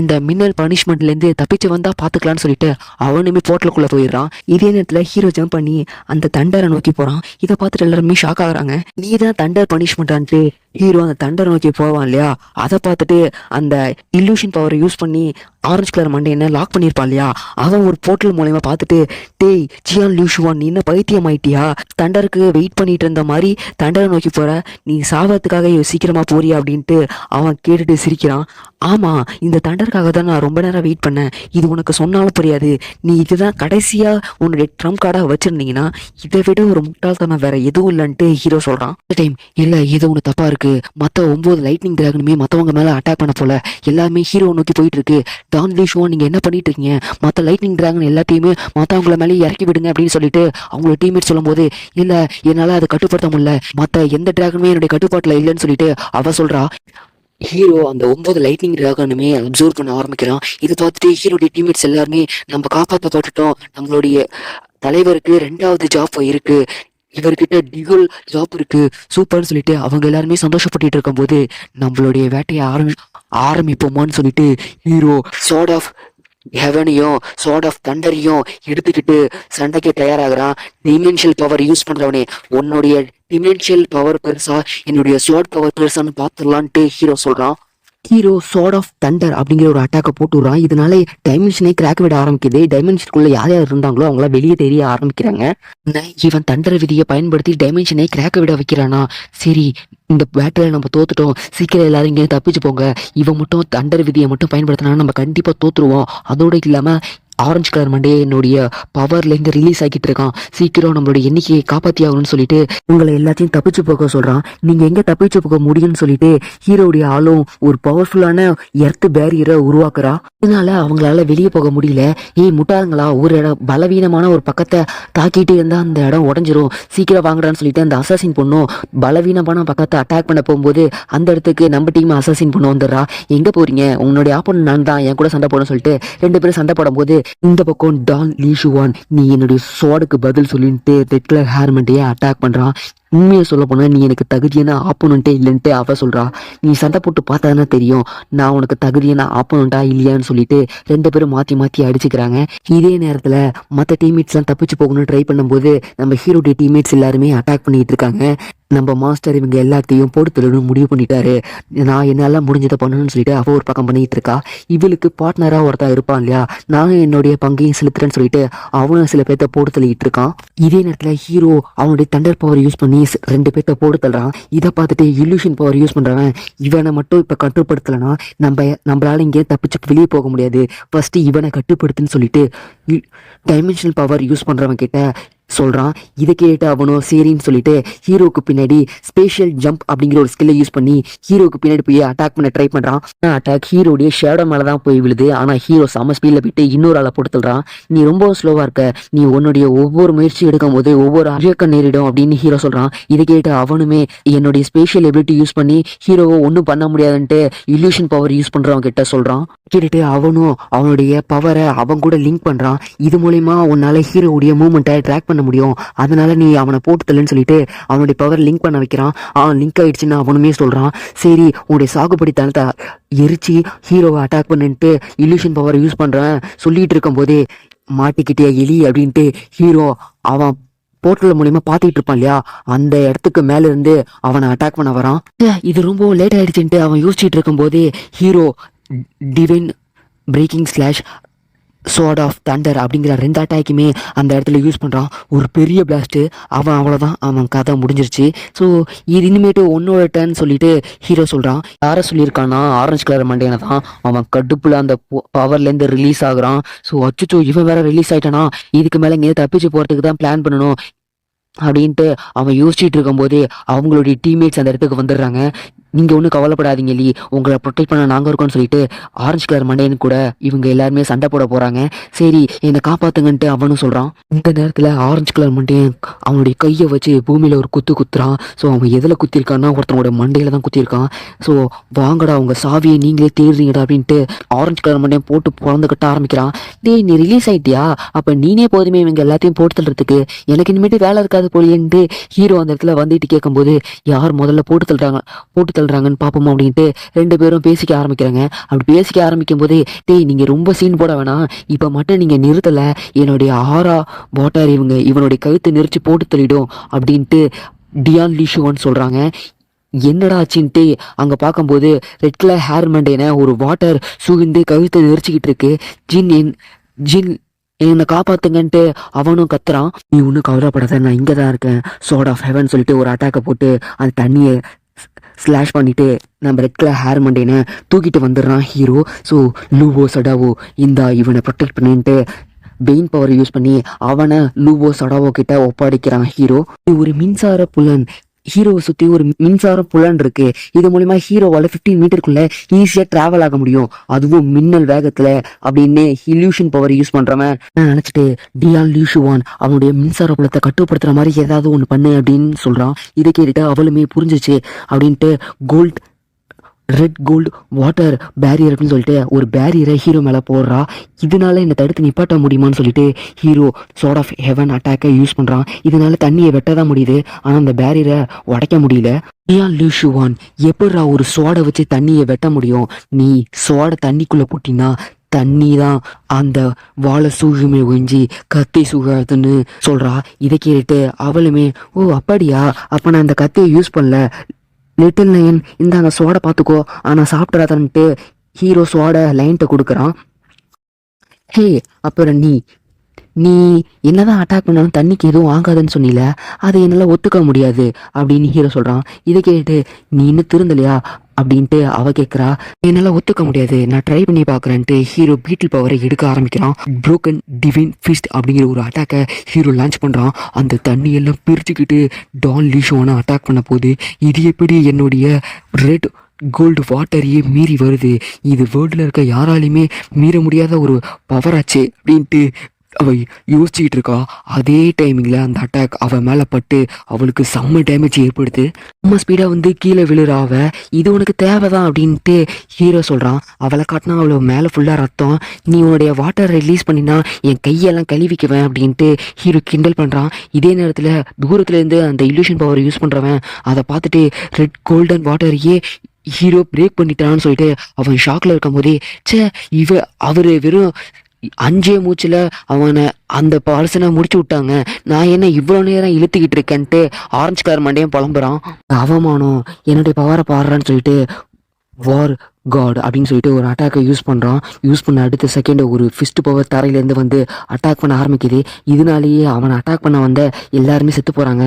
இந்த மின்னல் பனிஷ்மெண்ட்லேருந்து தப்பிச்சு வந்தா பார்த்துக்கலான்னு சொல்லிட்டு அவனுமே போர்ட்டலுக்குள்ளே போயிடுறான். இதே நேரத்தில் ஹீரோ ஜம்ப் பண்ணி அந்த தண்டரை நோக்கி போகிறான். இதை பார்த்துட்டு எல்லாருமே ஷாக் ஆகுறாங்க. நீ தான் தண்டர் பனிஷ்மெண்ட்டான்ட்டு ஹீரோ அந்த தண்டரை நோக்கி போவான் இல்லையா, அதை பார்த்துட்டு அந்த இல்லூஷன் பவரை யூஸ் பண்ணி ஆரஞ்சு கலர் மண்டையனை லாக் பண்ணியிருப்பான் இல்லையா, அவன் ஒரு போர்ட்டல் மூலயமா பார்த்துட்டு, டேய் ஜியான் லூஷுவான் நீ என்ன பைத்தியம் ஆயிட்டியா, தண்டருக்கு வெயிட் பண்ணிட்டு இருந்த மாதிரி தண்டரை நோக்கி போற, நீ சாவத்துக்காக சீக்கிரமா போறியா அப்படின்ட்டு அவன் கேட்டுட்டு சிரிக்கிறான். ஆமா, இந்த தண்டருக்காக தான் நான் ரொம்ப நேரம் வெயிட் பண்ணேன், இது உனக்கு சொன்னாலும் புரியாது, நீ இதுதான் கடைசியா உன்னுடைய ட்ரம்ப் கார்டாக வச்சிருந்தீங்கன்னா இதை விட ஒரு முட்டாள்தனம் வேற எதுவும் இல்லைன்ட்டு ஹீரோ சொல்றான். இந்த டைம் இல்லை ஏதோ ஒன்று தப்பா இருக்கு, மற்ற 9 லைட்னிங் டிராகனுமே மற்றவங்க மேலே அட்டாக் பண்ண போல எல்லாமே ஹீரோ நோக்கி போயிட்டு இருக்கு. லீஷுவான் நீங்க என்ன பண்ணிட்டு இருக்கீங்க, மற்ற லைட்னிங் டிராகன் எல்லாத்தையுமே மற்றவங்கள மேலே இறக்கி விடுங்க அப்படின்னு சொல்லிட்டு அவங்களோட டீம்மேட் சொல்லும் போது, இல்ல என்னால அதை கட்டுப்படுத்த முடியல, மற்ற எந்த டிராகனுமே என்னுடைய கட்டுப்பாட்டுல இல்லைன்னு சொல்லிட்டு அவ சொல்றா. ஹீரோ அந்த 9 லைட்னிங் டிராகனுமே அப்சர்வ் பண்ண ஆரம்பிக்கிறான். இதை பார்த்துட்டு ஹீரோடைய டீம்மேட்ஸ் எல்லாருமே நம்ம காப்பாற்றப்பட்டுட்டோம், நம்மளுடைய தலைவருக்கு 2வது ஜாப் இருக்கு, இவர்கிட்ட டிகோல் ஜாப் இருக்கு, சூப்பர்னு சொல்லிட்டு அவங்க எல்லாருமே சந்தோஷப்பட்டு இருக்கும் போது நம்மளுடைய வேட்டையை ஆரம்பிப்போமான்னு சொல்லிட்டு ஹீரோ சார்ட் ஆஃப் ஹெவனையும் சார்ட் ஆஃப் தண்டரையும் எடுத்துக்கிட்டு சண்டைக்கு தயாராகிறான். டிமென்ஷியல் பவர் யூஸ் பண்றவனே, உன்னுடைய டிமென்ஷியல் பவர் பெருசா என்னுடைய ஸ்வாட் பவர் பெருசான்னு பார்த்துடலான்ட்டு ஹீரோ சொல்றான். ஹீரோ சார்ட் ஆஃப் தண்டர் அப்படிங்கிற ஒரு அட்டாக்கை போட்டு விடுறான். இதனால டைமென்ஷனே கிராக் விட ஆரம்பிக்குது. டைமென்ஷனுக்குள்ள யார் யார் இருந்தாங்களோ அவங்கள வெளியே தெரிய ஆரம்பிக்கிறாங்க. இவன் தண்டர் விதியை பயன்படுத்தி டைமென்ஷனை கிராக் விட வைக்கிறானா, சரி இந்த பேட்டில் நம்ம தோத்துட்டோம், சீக்கிரம் எல்லாரும் இங்கே தப்பிச்சு போங்க, இவன் மட்டும் தண்டர் விதியை மட்டும் பயன்படுத்தினா நம்ம கண்டிப்பா தோத்துருவோம், அதோடு இல்லாம ஆரஞ்சு கலர் மண்டையே என்னுடைய பவர்லேருந்து ரிலீஸ் ஆகிட்டு இருக்கான், சீக்கிரம் நம்மளுடைய எண்ணிக்கையை காப்பாற்றி ஆகணும்னு சொல்லிட்டு உங்களை எல்லாத்தையும் தப்பிச்சு போக சொல்றான். நீங்க எங்க தப்பிச்சு போக முடியும்னு சொல்லிட்டு ஹீரோடைய ஆளும் ஒரு பவர்ஃபுல்லான எர்த் பேரியரை உருவாக்குறா. இதனால அவங்களால வெளியே போக முடியல. முட்டாளங்களா, ஒரு இடம் பலவீனமான ஒரு பக்கத்தை தாக்கிட்டு இருந்தா அந்த இடம் உடஞ்சிரும், சீக்கிரம் வாங்குறான்னு சொல்லிட்டு அந்த அசாசின் பொண்ணும் பலவீனமான பக்கத்தை அட்டாக் பண்ண போகும்போது அந்த இடத்துக்கு நம்ம டீம் அசாசின் பொண்ணு வந்துடுறா. எங்க போறீங்க, உன்னுடைய ஆப்பன் நான் தான், என் கூட சண்டை போடணும்னு சொல்லிட்டு 2 பேரும் சண்டை போடும் போது இந்த பக்கம் லீஷுவான் நீ என்னுடைய ஸ்வாடுக்கு பதில் சொல்லிட்டு ரெட் கலர் ஹேர் மண்டையே அட்டாக் பண்றான். உண்மையை சொல்ல போனா நீ எனக்கு தகுதியான ஆப்போனன்ட்டே இல்லைன்ட்டு அவ சொல்றா. நீ சண்டை போட்டு பார்த்தாதானே தெரியும் நான் உனக்கு தகுதியான ஆப்போனண்டா இல்லையான்னு சொல்லிட்டு 2 பேரும் மாத்தி மாத்தி அடிச்சுக்கிறாங்க. இதே நேரத்துல மற்ற டீம்மேட்ஸ் எல்லாம் தப்பிச்சு போகணும்னு ட்ரை பண்ணும்போது நம்ம ஹீரோடைய டீம்மேட்ஸ் எல்லாருமே அட்டாக் பண்ணிட்டு இருக்காங்க. நம்ம மாஸ்டர் இவங்க எல்லாத்தையும் போட்டு முடிவு பண்ணிட்டாரு, நான் என்னால முடிஞ்சதை பண்ணணும்னு சொல்லிட்டு அவ ஒரு பக்கம் பண்ணிட்டு இருக்கா. இவளுக்கு பார்ட்னரா ஒருத்தா இருப்பான் இல்லையா, நானும் என்னுடைய பங்கையும் செலுத்துறேன்னு சொல்லிட்டு அவனும் சில பேர்த்த போட்டு தள்ளிட்டு இருக்கான். இதே நேரத்துல ஹீரோ அவனுடைய தண்டர் பவர் யூஸ் பண்ணி 2 பேர்த்த போட்டு தள்ளுறான். இதை பார்த்துட்டு illusion பவர் யூஸ் பண்றவன் இவனை மட்டும் இப்ப கட்டுப்படுத்தலைன்னா நம்மளால இங்கே தப்பிச்சு வெளியே போக முடியாது, ஃபர்ஸ்ட் இவனை கட்டுப்படுத்துன்னு சொல்லிட்டு டைமென்ஷனல் பவர் யூஸ் பண்றவன் கிட்ட சொல்றான். இதை கேட்டு அவனும் சரின்னு சொல்லிட்டு ஹீரோக்கு பின்னாடி ஸ்பேஷியல் ஜம்ப் அப்படிங்கிற ஒரு ஸ்கில்லை யூஸ் பண்ணி ஹீரோக்கு பின்னாடி போய் அட்டாக் பண்ண ட்ரை பண்றான். அட்டாக் ஹீரோடைய ஷேடோ மேலதான் போய் விழுது. ஆனா ஹீரோ செம ஸ்பீட்ல போயிட்டு இன்னொரு ஆளை போட்டு தள்ளுறான். நீ ரொம்ப ஸ்லோவா இருக்க, நீ உன்னுடைய ஒவ்வொரு முயற்சி எடுக்கும் போது ஒவ்வொரு அழக்க நேரிடும் அப்படின்னு ஹீரோ சொல்றான். இதை கேட்டு அவனுமே என்னுடைய ஸ்பேஷியல் எபிலிட்டி யூஸ் பண்ணி ஹீரோவை ஒன்றும் பண்ண முடியாதுன்ட்டு illusion பவர் யூஸ் பண்றவன் கிட்ட சொல்றான். கேட்டுட்டு அவனும் அவனுடைய பவரை அவன் கூட லிங்க் பண்றான். இது மூலயமா உன்னால ஹீரோவுடைய மூவ்மெண்ட்டை ட்ராக் பண்ண முடியும், அதனால நீ அவனை போட்டு தள்ளுன்னு சொல்லிட்டு அவனுடைய பவர் லிங்க் பண்ண வைக்கிறான். அவன் லிங்க் ஆயிடுச்சுன்னு அவனுமே சொல்றான். சரி உன்னுடைய சாகுபடி தனத்தை எரிச்சு ஹீரோவை அட்டாக் பண்ணிட்டு illusion பவர் யூஸ் பண்றேன் சொல்லிட்டு இருக்கும் போதே மாட்டிக்கிட்டே எலி அப்படின்ட்டு ஹீரோ அவன் போர்ட்டல் மூலியமா பாத்துட்டு இருப்பான் இல்லையா, அந்த இடத்துக்கு மேல இருந்து அவனை அட்டாக் பண்ண வரான். இது ரொம்ப லேட் ஆயிடுச்சுன்ட்டு அவன் யோசிச்சுட்டு இருக்கும் போதே hero divine breaking slash sort of thunder அப்படிங்கிற 2 அட்டாக்குமே அந்த இடத்துல யூஸ் பண்ணுறான். ஒரு பெரிய பிளாஸ்ட்டு. அவன் அவ்வளோதான், அவன் கதை முடிஞ்சிருச்சு. ஸோ இது இனிமேட்டு உன்னோட டர்ன் சொல்லிட்டு ஹீரோ சொல்கிறான். யாரை சொல்லியிருக்கான்னா ஆரஞ்சு கலர் மண்டையனை தான். அவன் கடுப்புல அந்த பவர்லேருந்து ரிலீஸ் ஆகுறான். ஸோ அச்சுச்சோ இவன் வேற ரிலீஸ் ஆயிட்டானா, இதுக்கு மேலே இங்கே தப்பிச்சு போகிறதுக்கு தான் பிளான் பண்ணணும் அப்படின்ட்டு அவன் யோசிச்சுட்டு இருக்கும்போதே அவங்களுடைய டீம்மேட்ஸ் அந்த இடத்துக்கு வந்துடுறாங்க. நீங்கள் ஒன்றும் கவலைப்படாதீங்க லீ, உங்களை ப்ரொடெக்ட் பண்ண நாங்கள் இருக்கோம்னு சொல்லிட்டு ஆரஞ்சு கலர் மண்டையன் கூட இவங்க எல்லாருமே சண்டை போட போகிறாங்க. சரி என்னை காப்பாற்றுங்கன்ட்டு அவனும் சொல்கிறான். இந்த நேரத்தில் ஆரஞ்சு கலர் மண்டையன் அவனுடைய கையை வச்சு பூமியில் ஒரு குத்துறான். ஸோ அவன் எதில் குத்திருக்கான்னா ஒருத்தனோட மண்டையில் தான் குத்திருக்கான். ஸோ வாங்கடா உங்கள் சாவியை நீங்களே தேடுறீங்கடா அப்படின்ட்டு ஆரஞ்சு கலர் மண்டையன் போட்டு பிறந்துக்கிட்ட ஆரம்பிக்கிறான். டேய் நீ ரிலீஸ் ஆகிட்டியா, அப்போ நீனே போதுமே இவங்க எல்லாத்தையும் போட்டு தள்ளுறதுக்கு, எனக்கு இனிமேட்டு வேலை இருக்காது போலியன்ட்டு ஹீரோ அந்த இடத்துல வந்துட்டு கேட்கும்போது யார் முதல்ல போட்டு தள்ளுறாங்கன்னு பார்ப்போம் அப்படின்ட்டு 2 பேரும் பேசிக்க ஆரம்பிக்கிறாங்க. அப்படி பேசிக்க ஆரம்பிக்கும் போதே டேய் நீங்கள் ரொம்ப சீன் போட வேணாம், இப்போ மட்டும் நீங்கள் நிறுத்தலை, என்னுடைய ஆரா வாட்டர் இவனுடைய கழுத்தை நெரிச்சு போட்டு தள்ளிடும் அப்படின்ட்டு டியான் லீஷுவான்னு சொல்கிறாங்க. என்னடா ஆச்சுன்ட்டு அங்கே பார்க்கும்போது ரெட் கலர் ஹேர் மண்டேனை ஒரு வாட்டர் சூழ்ந்து கழுத்தை நெரிச்சிக்கிட்டு இருக்கு. ஜின் என்னை காப்பாத்துங்கன்ட்டு அவனும் கத்துறான். நீ ஒன்றும் கவலைப்படாத, நான் இங்கே தான் இருக்கேன், சோர்ட் ஆஃப் ஹெவன் சொல்லிட்டு ஒரு அட்டாக்கை போட்டு அந்த தண்ணியை ஸ்லாஷ் பண்ணிட்டு நம்ம ரெட் கலர் ஹேர் மண்டேனை தூக்கிட்டு வந்துடுறான் ஹீரோ. ஸோ லூவோ சடாவோ இந்தா இவனை ப்ரொடெக்ட் பண்ணிட்டு பெயின் பவர் யூஸ் பண்ணி அவனை லூவோ சடாவோ கிட்ட ஒப்படைக்கிறான் ஹீரோ. ஒரு மின்சார புலன் ஹீரோவை சுற்றி ஒரு மின்சார புலன் இருக்கு. இது மூலிமா ஹீரோவால் 15 மீட்டருக்குள்ள ஈஸியாக டிராவல் ஆக முடியும், அதுவும் மின்னல் வேகத்தில் அப்படின்னு illusion பவர் யூஸ் பண்ணுறவன் நான் நினச்சிட்டு டியான் லீஷுவான் அவனுடைய மின்சார புலத்தை கட்டுப்படுத்துகிற மாதிரி ஏதாவது ஒன்று பண்ணு அப்படின்னு சொல்கிறான். இதை கேட்டுட்டு அவளுமே புரிஞ்சிச்சு அப்படின்ட்டு ரெட் கோல்டு வாட்டர் பேரியர் அப்படின்னு சொல்லிட்டு ஒரு பேரியரை ஹீரோ மேலே போடுறா. இதனால என்னை தடுத்து நிப்பாட்ட முடியுமான்னு சொல்லிட்டு ஹீரோ சோர்ட் ஆஃப் ஹெவன் அட்டாக்கை யூஸ் பண்ணுறான். இதனால தண்ணியை வெட்ட தான் முடியுது, ஆனால் அந்த பேரியரை உடைக்க முடியல. டியான் லீஷுவான் எப்படா ஒரு சோடை வச்சு தண்ணியை வெட்ட முடியும், நீ சோடை தண்ணிக்குள்ளே போட்டினா தண்ணி தான் அந்த வாழை சூழுமே ஒஞ்சி கத்தி சூழாதுன்னு சொல்கிறா. இதை கேட்டு அவளுமே ஓ அப்படியா, அப்போ நான் இந்த கத்தியை யூஸ் பண்ணல, லிட்டில் லயன் இந்தாங்க சோடை பார்த்துக்கோ ஆனால் சாப்பிட்றாதன்ட்டு ஹீரோ சோடை லைன்ட்ட கொடுக்குறான். ஹே அப்புறம் நீ என்னதான் அட்டாக் பண்ணாலும் தண்ணிக்கு எதுவும் ஆகாதுன்னு சொன்னில, அதை என்னால் ஒத்துக்க முடியாது அப்படின்னு ஹீரோ சொல்கிறான். இதை கேட்டு நீ இன்னும் திருந்தலையா அப்படின்ட்டு அவ கேட்குறா. என்னால் ஒத்துக்க முடியாது, நான் ட்ரை பண்ணி பார்க்குறேன்ட்டு ஹீரோ பீட்டில் பவரை எடுக்க ஆரம்பிக்கிறான். ப்ரோக்கன் டிவைன் ஃபிஸ்ட் அப்படிங்கிற ஒரு அட்டாக்கை ஹீரோ லான்ச் பண்ணுறான். அந்த தண்ணியெல்லாம் பிரிச்சுக்கிட்டு டான் லீஷோனை அட்டாக் பண்ண போது இது எப்படி என்னுடைய ரெட் கோல்டு வாட்டரையே மீறி வருது, இது வேர்ல்டில் இருக்க யாராலையுமே மீற முடியாத ஒரு பவராச்சு அப்படின்ட்டு அவள் யோசிச்சுக்கிட்டு இருக்கா. அதே டைமிங்கில் அந்த அட்டாக் அவள் மேலே பட்டு அவளுக்கு செம்ம டேமேஜ் ஏற்படுது. ரொம்ப ஸ்பீடாக வந்து கீழே விழுறா. அவள் இது உனக்கு தேவைதான் அப்படின்ட்டு ஹீரோ சொல்கிறான். அவளை காட்டினா அவளை மேலே ஃபுல்லாக ரத்தம், நீ உன்னுடைய வாட்டர் ரிலீஸ் பண்ணினா என் கையெல்லாம் கழுவிக்குவேன் அப்படின்ட்டு ஹீரோ கிண்டல் பண்ணுறான். இதே நேரத்தில் தூரத்துலேருந்து அந்த illusion பவர் யூஸ் பண்ணுறவன் அதை பார்த்துட்டு ரெட் கோல்டன் வாட்டரையே ஹீரோ பிரேக் பண்ணிட்டான்னு சொல்லிட்டு அவன் ஷாக்கில் இருக்கும் போதே அவர் வெறும் 5 மூச்சில் அவனை அந்த பர்சனை முடிச்சு விட்டாங்க, நான் என்ன இவ்வளோ நேரம் இழுத்துக்கிட்டு இருக்கேன்ட்டு ஆரஞ்சு கலர் மண்டையும் புலம்புறான். அவமானம் என்னுடைய பவரை பாடுறான்னு சொல்லிட்டு காட் அப்படின்னு சொல்லிட்டு ஒரு அட்டாக்கை யூஸ் பண்ணுறான். யூஸ் பண்ண அடுத்த செகண்ட் ஒரு ஃபிஸ்ட் பவர் தரையிலேருந்து வந்து அட்டாக் பண்ண ஆரம்பிக்குது. இதனாலேயே அவனை அட்டாக் பண்ண வந்த எல்லாருமே செத்து போகிறாங்க.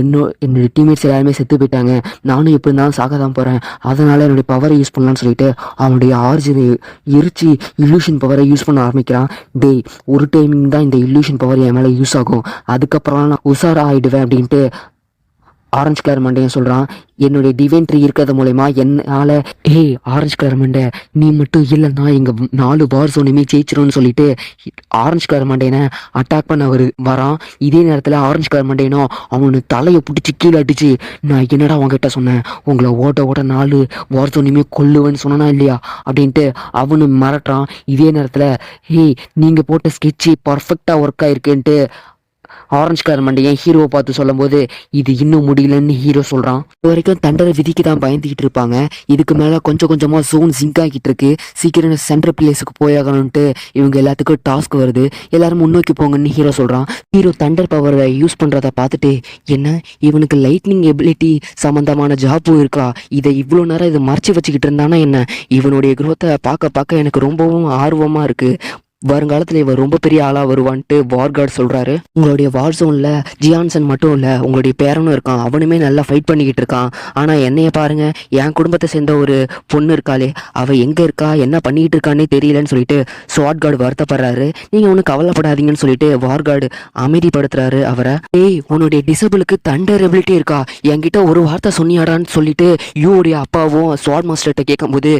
என்னோட டீம்மேட்ஸ் எல்லாருமே செத்து போயிட்டாங்க, நானும் எப்படி இருந்தாலும் சாக தான் போகிறேன், அதனால் என்னுடைய பவரை யூஸ் பண்ணலான்னு சொல்லிட்டு அவனுடைய ஆர்ஜினை எரிச்சு இல்லூஷன் பவரை யூஸ் பண்ண ஆரம்பிக்கிறான். ஒரு டைமிங் தான் இந்த இல்லூஷன் பவர் என் மேலே யூஸ் ஆகும், அதுக்கப்புறம் நான் உஷாரா ஆகிடுவேன் அப்படின்ட்டு ஆரஞ்சு கலர் மண்டையன் சொல்கிறான். என்னுடைய டிவைன் ட்ரீ இருக்கிறது மூலயமா என்னால் ஆரஞ்சு கலர் மண்டை நீ மட்டும் இல்லைன்னா எங்கள் 4 வார் ஜோனுமே ஜெயிச்சிரும்னு சொல்லிட்டு ஆரஞ்சு கலர் மண்டையனை அட்டாக் பண்ண வரான். இதே நேரத்தில் ஆரஞ்சு கலர் மண்டையனும் அவனு தலையை பிடிச்சி கீழே அடிச்சு, நான் என்னடா உங்ககிட்ட சொன்னேன், உங்களை ஓட்ட 4 வார் ஜோனுமே கொல்லுவேன்னு சொன்னா இல்லையா அப்படின்ட்டு அவனு மிரட்டுறான். இதே நேரத்தில் நீங்கள் போட்ட ஸ்கெட்சு பர்ஃபெக்டாக ஒர்க் ஆயிருக்குன்ட்டு ஆரஞ்சு கலர் மண்டையன் ஹீரோவை பார்த்து சொல்லும் போது இது இன்னும் முடியலன்னு ஹீரோ சொல்கிறான். இது வரைக்கும் தண்டரை விதிக்கு தான் பயந்துக்கிட்டு இருப்பாங்க. இதுக்கு மேலே கொஞ்சம் கொஞ்சமாக ஜோன் சிங்க் ஆகிட்டு இருக்கு. சீக்கிரம் சென்ட்ரல் பிளேஸுக்கு போயாகணும்ட்டு இவங்க எல்லாத்துக்கும் டாஸ்க் வருது. எல்லாரும் முன்னோக்கி போங்கன்னு ஹீரோ சொல்கிறான். ஹீரோ தண்டர் பவரை யூஸ் பண்ணுறத பார்த்துட்டு, என்ன இவனுக்கு லைட்னிங் எபிலிட்டி சம்மந்தமான ஜாப்பும் இருக்கா, இதை இவ்வளோ நேரம் இதை மறைச்சி வச்சுக்கிட்டு இருந்தானா என்ன, இவனுடைய குரோத்தை பார்க்க எனக்கு ரொம்பவும் ஆர்வமாக இருக்குது, வருங்காலத்தில் இவர் ரொம்ப பெரிய ஆளாக வருவான்ட்டு வார்கார்டு சொல்கிறாரு. உங்களுடைய வார் ஜோனில் ஜியான்சன் மட்டும் இல்லை, உங்களுடைய பேரனும் இருக்கான், அவனுமே நல்லா ஃபைட் பண்ணிக்கிட்டு இருக்கான். ஆனால் என்னைய பாருங்க, என் குடும்பத்தை சேர்ந்த ஒரு பொண்ணு இருக்காளே, அவள் எங்கே இருக்கா என்ன பண்ணிக்கிட்டு இருக்கான்னே தெரியலன்னு சொல்லிட்டு ஸ்வாட்கார்டு வருத்தப்படுறாரு. நீங்கள் ஒன்றும் கவலைப்படாதீங்கன்னு சொல்லிட்டு வார்கார்டு அமைதிப்படுத்துறாரு அவரை. உன்னுடைய டிசபிளுக்கு தண்டர் எபிலிட்டி இருக்கா, என்கிட்ட ஒரு வார்த்தை சொன்னியாடான்னு சொல்லிட்டு யூடைய அப்பாவும் ஸ்வாட் மாஸ்டர்கிட்ட கேட்கும்போது,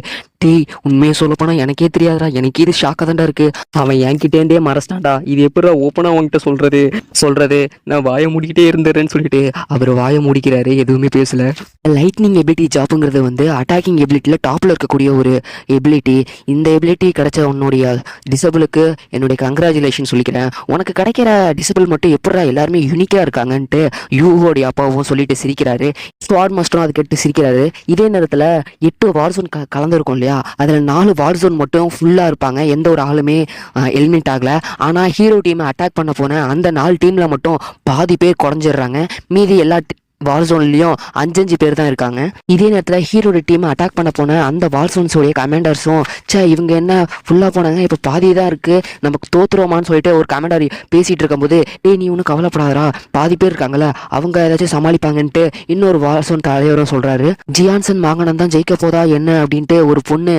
உண்மையை சொல்லப்போனா எனக்கே தெரியாதா, எனக்கு இது ஷாக்காக தான்டா இருக்கு, அவன் என்கிட்டேருந்தே மறைச்சிட்டான்டா, இது எப்படா ஓப்பனா அவன்கிட்ட சொல்றது நான் வாயை மூடிக்கிட்டே இருந்துறேன்னு சொல்லிட்டு அவர் வாயை மூடிக்கிறாரு, எதுவுமே பேசல. லைட்னிங் எபிலிட்டி ஜாப்புங்கிறது வந்து அட்டாக்கிங் எபிலிட்டியில் டாப்ல இருக்கக்கூடிய ஒரு எபிலிட்டி. இந்த எபிலிட்டி கிடைச்ச உன்னுடைய டிசபிளுக்கு என்னுடைய கங்க்ராச்சுலேஷன் சொல்லிக்கிறேன். உனக்கு கிடைக்கிற டிசபிள் மட்டும் எப்படா எல்லாருமே யூனிக்கா இருக்காங்கன்ட்டு யூவோடைய அப்பாவும் சொல்லிட்டு சிரிக்கிறாரு. ஸ்குவாட் மாஸ்டரும் அது கேட்டு சிரிக்கிறாரு. இதே நேரத்தில் 8 வார்சோன் கலந்துருக்கும் இல்லையா, அதில் 4 வார் ஜோன் மட்டும் ஃபுல்லாக இருப்பாங்க, எந்த ஒரு ஆளுமே எலிமினேட் ஆகலை. ஆனால் ஹீரோ டீமை அட்டாக் பண்ண போன அந்த 4 டீமில் மட்டும் பாதி பேர் குறைஞ்சிடுறாங்க. மீதி எல்லா வார் ஜோன்லேயும் 5 பேர் தான் இருக்காங்க. இதே நேரத்தில் ஹீரோட டீமை அட்டாக் பண்ண போன அந்த வார் ஜோன்ஸோடைய கமாண்டர்ஸும், இவங்க என்ன ஃபுல்லாக போனாங்க, இப்போ பாதி தான் இருக்குது, நமக்கு தோத்துருவோமான்னு சொல்லிட்டு ஒரு கமாண்டர் பேசிகிட்டு இருக்கும்போது, நீ ஒன்றும் கவலைப்படாதரா, பாதி பேர் இருக்காங்களே அவங்க ஏதாச்சும் சமாளிப்பாங்கன்ட்டு இன்னொரு வார் ஜோன் தலைவரும் சொல்கிறாரு. ஜியான்சன் வாகனம் தான் ஜெயிக்க போதா என்ன அப்படின்ட்டு ஒரு பொண்ணு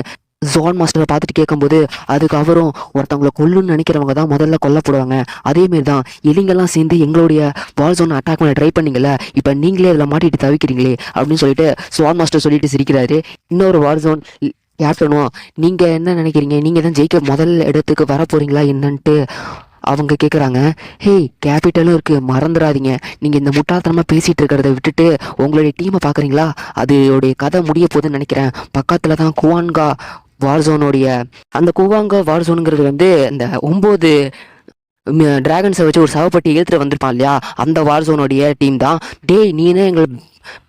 ஜோன் மாஸ்டரை பார்த்துட்டு கேட்கும்போது, அதுக்கு அவரும், ஒருத்தவங்களை கொல்லுன்னு நினைக்கிறவங்க தான் முதல்ல கொல்லப்படுவாங்க, அதேமாரி தான் எலிங்கெல்லாம் சேர்ந்து எங்களுடைய வார் ஜோன் அட்டாக் பண்ண ட்ரை பண்ணிங்களே, இப்போ நீங்களே இதில் மாட்டிட்டு தவிக்கிறீங்களே அப்படின்னு சொல்லிட்டு ஜோன் மாஸ்டர் சொல்லிட்டு சிரிக்கிறாரு. இன்னொரு வார் ஜோன் கேப்டனும், நீங்கள் என்ன நினைக்கிறீங்க, நீங்கள் தான் ஜெயிக்க முதல் இடத்துக்கு வர போகிறீங்களா என்னன்ட்டு அவங்க கேட்குறாங்க. கேபிட்டலும் இருக்குது, மறந்துடாதீங்க, நீங்கள் இந்த முட்டாள்தனமாக பேசிகிட்டு இருக்கிறத விட்டுட்டு உங்களுடைய டீமை பார்க்குறீங்களா, அதோடைய கதை முடிய போகுதுன்னு நினைக்கிறேன். பக்கத்தில் தான் குவான்கா வார்சோனுடைய அந்த குவாங்கா வார்சோனுங்கிறது வந்து இந்த 9 டிராகன்ஸை வச்சு ஒரு சவப்பட்டி இழுத்துட்டு வந்திருப்பான் இல்லையா, அந்த வார்சோனுடைய டீம் தான். நீனே எங்கள்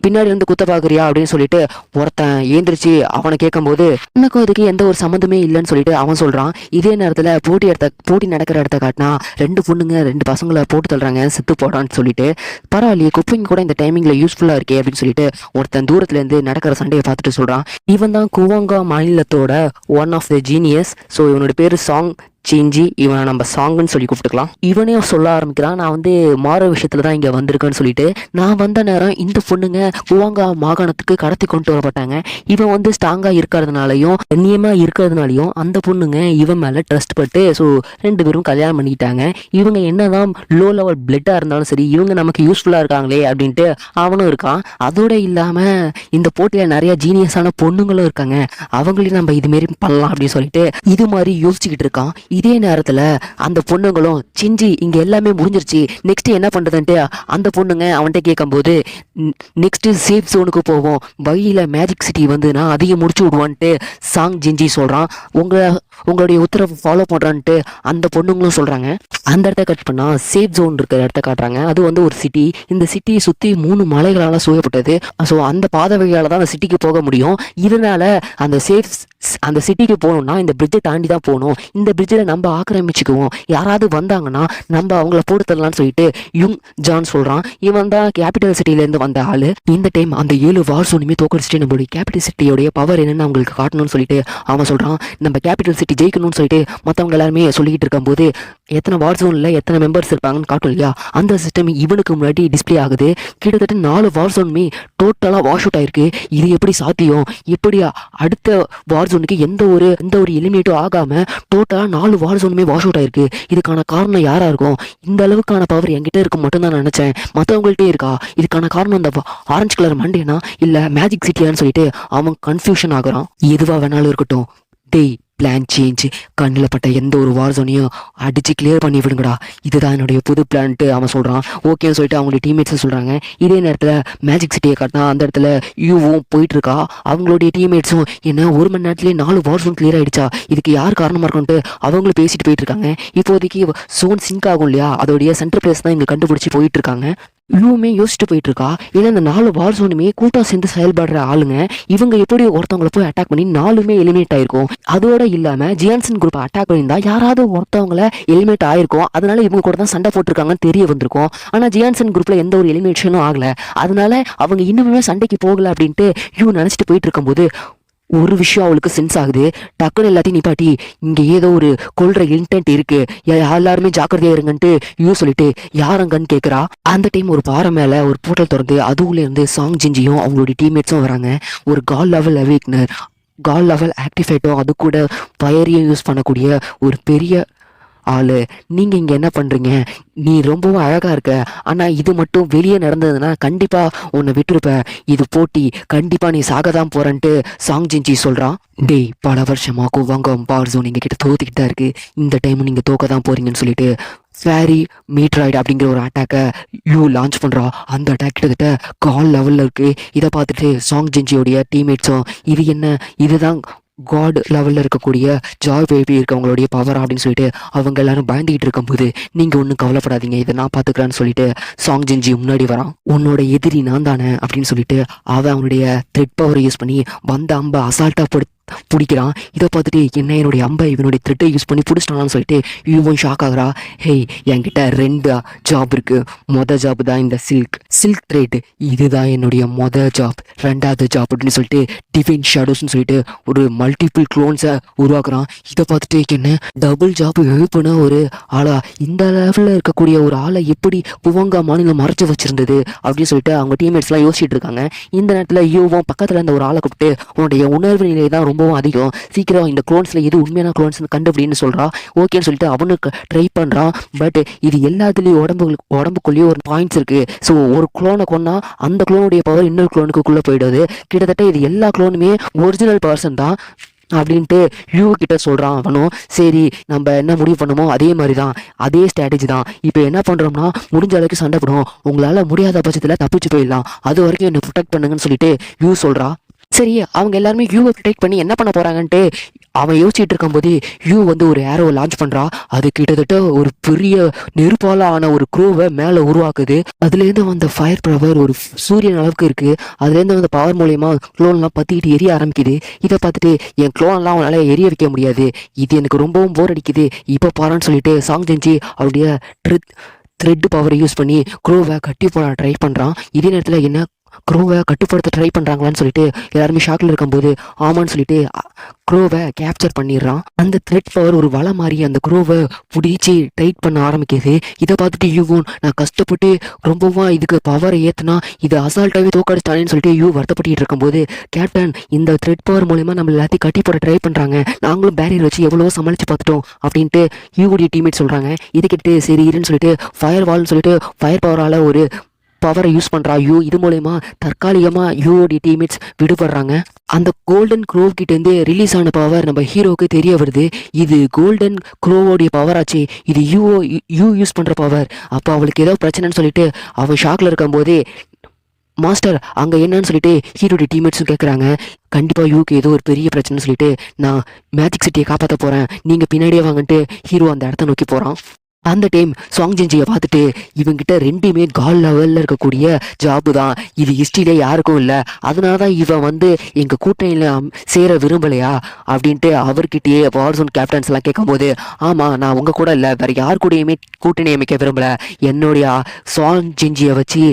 பின்னாடி இருந்து குத்த பார்க்குறியா அப்படின்னு சொல்லிட்டு ஒருத்தன் ஏந்திரிச்சு அவனை கேட்கும்போது, எனக்கும் இதுக்கு எந்த ஒரு சம்மந்தமே இல்லைன்னு சொல்லிட்டு அவன் சொல்கிறான். இதே நேரத்தில் போட்டி நடக்கிற இடத்த காட்டினா 2 பொண்ணுங்க 2 பசங்களை போட்டு தள்ளுறாங்க, செத்து போடான்னு சொல்லிட்டு, பரவாயில்லையே குப்பிங் கூட இந்த டைமிங்கில் யூஸ்ஃபுல்லாக இருக்கே அப்படின்னு சொல்லிட்டு ஒருத்தன் தூரத்துலேருந்து நடக்கிற சண்டையை பார்த்துட்டு சொல்கிறான். இவன் தான் குவாங்கா மாநிலத்தோட one of the genius. So இவனோட பேர் சாங் சேஞ்சி, இவனை நம்ம சாங்குன்னு சொல்லி கூப்பிட்டுக்கலாம். இவனே சொல்ல ஆரம்பிக்கிறான், நான் வந்து மாற விஷயத்துல தான் இங்கே வந்திருக்கேன்னு சொல்லிட்டு, நான் வந்த நேரம் இந்த பொண்ணுங்க குவாங்கா மாகாணத்துக்கு கடத்தி கொண்டு வரப்பட்டாங்க, இவன் வந்து ஸ்ட்ராங்காக இருக்கிறதுனாலையும் கண்ணியமாக இருக்கிறதுனாலையும் அந்த பொண்ணுங்க இவன் மேலே ட்ரஸ்ட் பட்டு ஸோ 2 பேரும் கல்யாணம் பண்ணிக்கிட்டாங்க. இவங்க என்னதான் லோ லெவல் பிளட்டாக இருந்தாலும் சரி, இவங்க நமக்கு யூஸ்ஃபுல்லாக இருக்காங்களே அப்படின்ட்டு அவனும் இருக்கான். அதோட இல்லாமல் இந்த போட்டியில் நிறைய ஜீனியஸான பொண்ணுங்களும் இருக்காங்க, அவங்களையும் நம்ம இதுமாரி பண்ணலாம் அப்படின்னு சொல்லிட்டு இது மாதிரி யோசிச்சுக்கிட்டு இருக்கான். இதே நேரத்தில் அந்த பொண்ணுங்களும், சிஞ்சி இங்கே எல்லாமே முடிஞ்சிருச்சு, நெக்ஸ்ட் என்ன பண்ணுறதுன்ட்டு அந்த பொண்ணுங்க அவன்கிட்ட கேட்கும்போது, நெக்ஸ்ட்டு சேஃப் ஜோனுக்கு போவோம், வழியில் மேஜிக் சிட்டி வந்து நான் அதையும் முடிச்சு விடுவான்ட்டு சாங் ஜிஞ்சி சொல்கிறான். உங்கள் உங்களுடைய உத்தரவை ஃபாலோ பண்ணுறான்ட்டு அந்த பொண்ணுங்களும் சொல்கிறாங்க. அந்த இடத்த கட் பண்ணால் சேஃப் ஜோன் இருக்கிற இடத்த காட்டுறாங்க. அது வந்து ஒரு சிட்டி. இந்த சிட்டியை சுற்றி 3 மலைகளால் சூழப்பட்டது. ஸோ அந்த பாதை வழியால் தான் அந்த சிட்டிக்கு போக முடியும். இதனால அந்த சிட்டிக்கு போகணும்னா இந்த பிரிட்ஜை தாண்டி தான் போகணும். இந்த பிரிட்ஜில் நம்ம ஆக்கிரமிச்சுக்குவோம், யாராவது வந்தாங்கன்னா நம்ம அவங்கள போட்டு தரலான்னு சொல்லிட்டு யுங் ஜான் சொல்கிறான். இவன் தான் கேபிட்டல் சிட்டிலேருந்து வந்த ஆள். இந்த டைம் அந்த 7 வார் ஜோனுமே தோக்கடிச்சிட்டு நம்மளுடைய கேபிட்டல் சிட்டியோடைய பவர் என்னன்னு அவங்களுக்கு காட்டணும்னு சொல்லிட்டு அவன் சொல்கிறான். நம்ம கேபிட்டல் சிட்டி ஜெயிக்கணும்னு சொல்லிட்டு மற்றவங்க எல்லாருமே சொல்லிக்கிட்டு இருக்கும்போது எத்தனை வார் ஜோனில் எத்தனை மெம்பர்ஸ் இருப்பாங்கன்னு காட்டும் இல்லையா, அந்த சிஸ்டம் இவனுக்கு முன்னாடி டிஸ்பிளே ஆகுது. கிட்டத்தட்ட 4 வார் ஜோனுமே டோட்டலாக வாஷ் அவுட் ஆயிருக்கு. இது எப்படி சாத்தியம்? எப்படி அடுத்த வார் ஜோனுக்கு எந்த ஒரு எலிமினேட்டும் ஆகாம டோட்டலா 4 வார் ஜோனுமே வாஷ் அவுட் ஆயிருக்கு. இதுக்கான காரணம் யாரா இருக்கும்? இந்த அளவுக்கான பவர் என்கிட்ட இருக்கு மட்டும் தான் நான் நினைச்சேன், மற்றவங்கள்ட்டே இருக்கா? இதுக்கான காரணம் இந்த ஆரஞ்சு கலர் மண்டேனா இல்ல மேஜிக் சிட்டியான்னு சொல்லிட்டு அவன் கன்ஃபியூஷன் ஆகுறான். எதுவா வேணாலும் இருக்கட்டும், டேய் பிளான் சேஞ்ச், கண்ணில் பட்ட எந்த ஒரு வார் ஜோனையும் அடிச்சு கிளியர் பண்ணி விடுங்கடா, இதுதான் என்னுடைய புது பிளான்ட்டு அவன் சொல்கிறான். ஓகேன்னு சொல்லிட்டு அவங்களுடைய டீம்மேட்ஸும் சொல்கிறாங்க. இதே நேரத்தில் மேஜிக் சிட்டியை காட்டினா அந்த இடத்துல யூவும் போயிட்டுருக்கா. அவங்களுடைய டீம்மேட்ஸும் என்ன 1 மணி நேரத்துலேயே 4 வார் ஜோன் கிளியர் ஆகிடுச்சா, இதுக்கு யார் காரணமாக இருக்கும்ட்டு அவங்களும் பேசிட்டு போயிட்டுருக்காங்க. இப்போதைக்கு ஜோன் சிங்க் ஆகும் இல்லையா, அதோடைய சென்டர் பிளேஸ் தான் இங்கே கண்டுபிடிச்சி போயிட்டுருக்காங்க. இவமே யோசிச்சுட்டு போயிட்டு இருக்கா. ஏன்னா இந்த 4 வார் ஜோனுமே கூட்டம் சேர்ந்து செயல்படுற ஆளுங்க. இவங்க எப்படி ஒருத்தவங்களை போய் அட்டாக் பண்ணி 4மே எலிமினேட் ஆயிருக்கும். அதோட இல்லாம ஜியான்சன் குரூப் அட்டாக் பண்ணியிருந்தா யாராவது ஒருத்தவங்களை எலிமினேட் ஆயிருக்கும். அதனால இவங்க கூட தான் சண்டை போட்டிருக்காங்கன்னு தெரிய வந்திருக்கும். ஆனா ஜியான்சன் குரூப்ல எந்த ஒரு எலிமினேஷனும் ஆகல. அதனால அவங்க இன்னுமே சண்டைக்கு போகல அப்படின்ட்டு இவங்க நினைச்சிட்டு போயிட்டு இருக்கும்போது ஒரு விஷயம் அவளுக்கு சென்ஸ் ஆகுது. டக்குன்னு எல்லாத்தையும் நிப்பாட்டி இங்க ஏதோ ஒரு கொல்ற இன்டென்ட் இருக்கு, எல்லாருமே ஜாக்கிரதையா இருங்கன்ட்டு சொல்லிட்டு யாரங்கன்னு கேட்குறா. அந்த டைம் ஒரு பாறை மேல ஒரு போர்ட்டல் திறந்து அதுக்குள்ள இருந்து சாங் ஜிஞ்சியும் அவங்களுடைய டீம்மேட்ஸும் வராங்க. ஒரு கால் லெவல் அவேக்னர், கால் லெவல் ஆக்டிவேட்டும் அது கூட ஃபயரையும் யூஸ் பண்ணக்கூடிய ஒரு பெரிய ஆளு. நீங்க இங்க என்ன பண்றீங்க? நீ ரொம்பவும் அழகா இருக்க, ஆனா இது மட்டும் வெளியே நடந்ததுன்னா கண்டிப்பா உன்னை விட்டுருப்ப. இது போட்டி, கண்டிப்பா நீ சாகதான் போறன்ட்டு சாங் ஜிஞ்சி சொல்றான். டேய், பல வருஷமா குவாங்க பார்ஸோ நீங்க கிட்ட தோத்துக்கிட்டு தான் இருக்கு, இந்த டைம் நீங்க தோக்க தான் போறீங்கன்னு சொல்லிட்டு ஃபேரி மீட்ராய்டு அப்படிங்கிற ஒரு அட்டாக்கை லான்ச் பண்றா. அந்த அட்டாக் கிட்டத்தட்ட கால் லெவல்ல இருக்கு. இதை பார்த்துட்டு சாங் ஜிஞ்சியோடைய டீம்மேட்ஸும் இது என்ன, இதுதான் காட் லெவலில் இருக்கக்கூடிய ஜாய் பேபி இருக்கவங்களுடைய பவர் அப்படின்னு சொல்லிட்டு அவங்க எல்லாரும் பயந்துகிட்டு இருக்கும்போது நீங்கள் ஒன்றும் கவலைப்படாதீங்க, இதை நான் பார்த்துக்கிறேன்னு சொல்லிட்டு சாங் ஜிஞ்சி முன்னாடி வரான். உன்னோட எதிரி நான் தானே அப்படின்னு சொல்லிட்டு அவனுடைய த்ரெட் பவரை யூஸ் பண்ணி வந்த அம்பை அசால்ட்டாக பிடிக்கிறான். இதை பார்த்துட்டு என்ன என்னுடைய அம்பை இவனுடைய த்ரெட்டை யூஸ் பண்ணி பிடிச்சிட்டான்னு சொல்லிட்டு இவன் ஷாக் ஆகுறா. ஹேய், என்கிட்ட 2 ஜாப் இருக்கு. ஜாப் தான் இந்த சில்க் த்ரெட், இதுதான் என்னுடைய ஜாப். 2வது ஜாப் அப்படின்னு சொல்லிட்டு டிவைன் ஷேடோஸ்ன்னு சொல்லிட்டு ஒரு மல்டிபிள் க்ளோன்ஸை உருவாக்குறான். இதை பார்த்துட்டு என்ன டபுள் ஜாப் எழுப்புன ஒரு ஆளா, இந்த லெவலில் இருக்கக்கூடிய ஒரு ஆளை எப்படி புவங்கா மாநிலம் மறைச்சு வச்சிருந்தது அப்படின்னு சொல்லிட்டு அவங்க டீம்மேட்ஸ்லாம் யோசிச்சுட்டு இருக்காங்க. இந்த நேரத்தில் யூவும் பக்கத்தில் இருந்த ஒரு ஆளை கூப்பிட்டு உன்னுடைய உணர்வு நிலை தான் ரொம்பவும் அதிகம், சீக்கிரம் இந்த க்ளோன்ஸ்ல எது உண்மையான க்ளோன்ஸ் கண்டுபிடின்னு சொல்றா. ஓகேன்னு சொல்லிட்டு அவனுக்கு ட்ரை பண்றான். பட் இது எல்லாத்துலயும் உடம்புக்குள்ளேயும் ஒரு பாயிண்ட்ஸ் இருக்கு. ஸோ ஒரு க்ளோனை கொன்னா அந்த க்ளோனுடைய பவர் இன்னொரு க்ளோனுக்குள்ள போயிடுது. கிட்டத்தட்ட இது எல்லா க்ளோனுமே ஒரிஜினல் பர்சன் தான் அப்படின்ட்டு யூ கிட்ட சொல்றான். அவனும் சரி, நம்ம என்ன முடிவு பண்ணுமோ அதே மாதிரி தான், அதே ஸ்ட்ராட்டஜி தான். இப்போ என்ன பண்றோம்னா முடிஞ்ச அளவுக்கு சண்டை போடுவோம், உங்களால முடியாத பட்சத்தில் தப்பிச்சு போயிடலாம், அது வரைக்கும் என்னை ப்ரொடெக்ட் பண்ணுங்கன்னு சொல்லிட்டு யூ சொல்றா. சரி, அவங்க எல்லாருமே யூவை ப்ரொடெக்ட் பண்ணி என்ன பண்ண போறாங்கன்ட்டு அவன் யோசிச்சுட்டு இருக்கும்போது யூ வந்து ஒரு ஏரோ லான்ச் பண்றா. அது கிட்டத்தட்ட ஒரு பெரிய நெருப்பால ஆன ஒரு க்ரோவை மேல உருவாக்குது. அதுலேருந்து வந்த ஃபயர் பவர் ஒரு சூரியன் அளவுக்கு இருக்கு. அதுலேருந்து வந்த பவர் மூலியமா க்ளோன்லாம் பத்திக்கிட்டு எரிய ஆரம்பிக்குது. இதை பார்த்துட்டு என் க்ளோன்லாம் அவனால எரிய வைக்க முடியாது, இது எனக்கு ரொம்பவும் போர் அடிக்குது, இப்போ பாருன்னு சொல்லிட்டு சாங் ஜெஞ்சி அவருடைய த்ரெட் பவரை யூஸ் பண்ணி க்ரோவை கட்டி போட ட்ரை பண்றான். இதே நேரத்தில் என்ன க்ரோவை கட்டுப்படுத்த ட்ரை பண்ணுறாங்களான்னு சொல்லிட்டு எல்லாருமே ஷாக்கில் இருக்கும்போது ஆமான்னு சொல்லிட்டு க்ரோவை கேப்சர் பண்ணிடுறான். அந்த த்ரெட் பவர் ஒரு வலை மாதிரி அந்த க்ரோவை பிடிச்சி டைட் பண்ண ஆரம்பிக்குது. இதை பார்த்துட்டு யூவும் நான் கஷ்டப்பட்டு ரொம்பவும் இதுக்கு பவரை ஏற்றுனா இது அசால்ட்டாகவே தோக்கடிச்சிட்டானேன்னு சொல்லிட்டு யூ வருத்தப்பட்டு இருக்கும்போது கேப்டன் இந்த த்ரெட் பவர் மூலமா நம்ம எல்லாத்தையும் கட்டி போட ட்ரை பண்ணுறாங்க, நாங்களும் பேரியர் வச்சு எவ்வளோ சமாளித்து பார்த்துட்டோம் அப்படின்ட்டு யூவுடைய டீம்மேட் சொல்கிறாங்க. இது கேட்டு சரி இருன்னு சொல்லிட்டு ஃபயர் வால்னு சொல்லிட்டு ஃபயர் பவரால் ஒரு பவரை யூஸ் பண்றா யூ. இது மூலயமா தற்காலிகமா யூவோடைய டீம்மேட்ஸ் விடுபடுறாங்க. அந்த கோல்டன் க்ரோவ் கிட்ட இருந்து ரிலீஸ் ஆன பவர் நம்ம ஹீரோவுக்கு தெரிய வருது. இது கோல்டன் க்ரோவோடைய பவர் ஆச்சு, இது யூ யூஸ் பண்ற பவர். அப்போ அவளுக்கு ஏதோ பிரச்சனைன்னு சொல்லிட்டு அவன் ஷாக்ல இருக்கும் போதே மாஸ்டர் அங்கே என்னன்னு சொல்லிட்டு ஹீரோடைய டீம்மேட்ஸும் கேட்குறாங்க. கண்டிப்பாக யூக்கு ஏதோ ஒரு பெரிய பிரச்சனைன்னு சொல்லிட்டு நான் மேஜிக் சிட்டியை காப்பாற்ற போகிறேன், நீங்கள் பின்னாடியே வாங்கன்ட்டு ஹீரோ அந்த இடத்த நோக்கி போகிறான். அந்த டைம் சாங் ஜென்ஜியை பார்த்துட்டு இவங்கிட்ட ரெண்டுமே கால் லெவலில் இருக்கக்கூடிய ஜாபு தான், இது ஹிஸ்ட்ரியிலே யாருக்கும் இல்லை, அதனால தான் இவன் வந்து எங்கள் கூட்டணியில் சேர விரும்பலையா அப்படின்ட்டு அவர்கிட்டயே வார்சோன் கேப்டன்ஸ்லாம் கேட்கும்போது, ஆமாம் நான் உங்கள் கூட இல்லை, வேறு யார் கூடயுமே கூட்டணி அமைக்க விரும்பலை, என்னுடைய சாங் ஜென்ஜியை வச்சு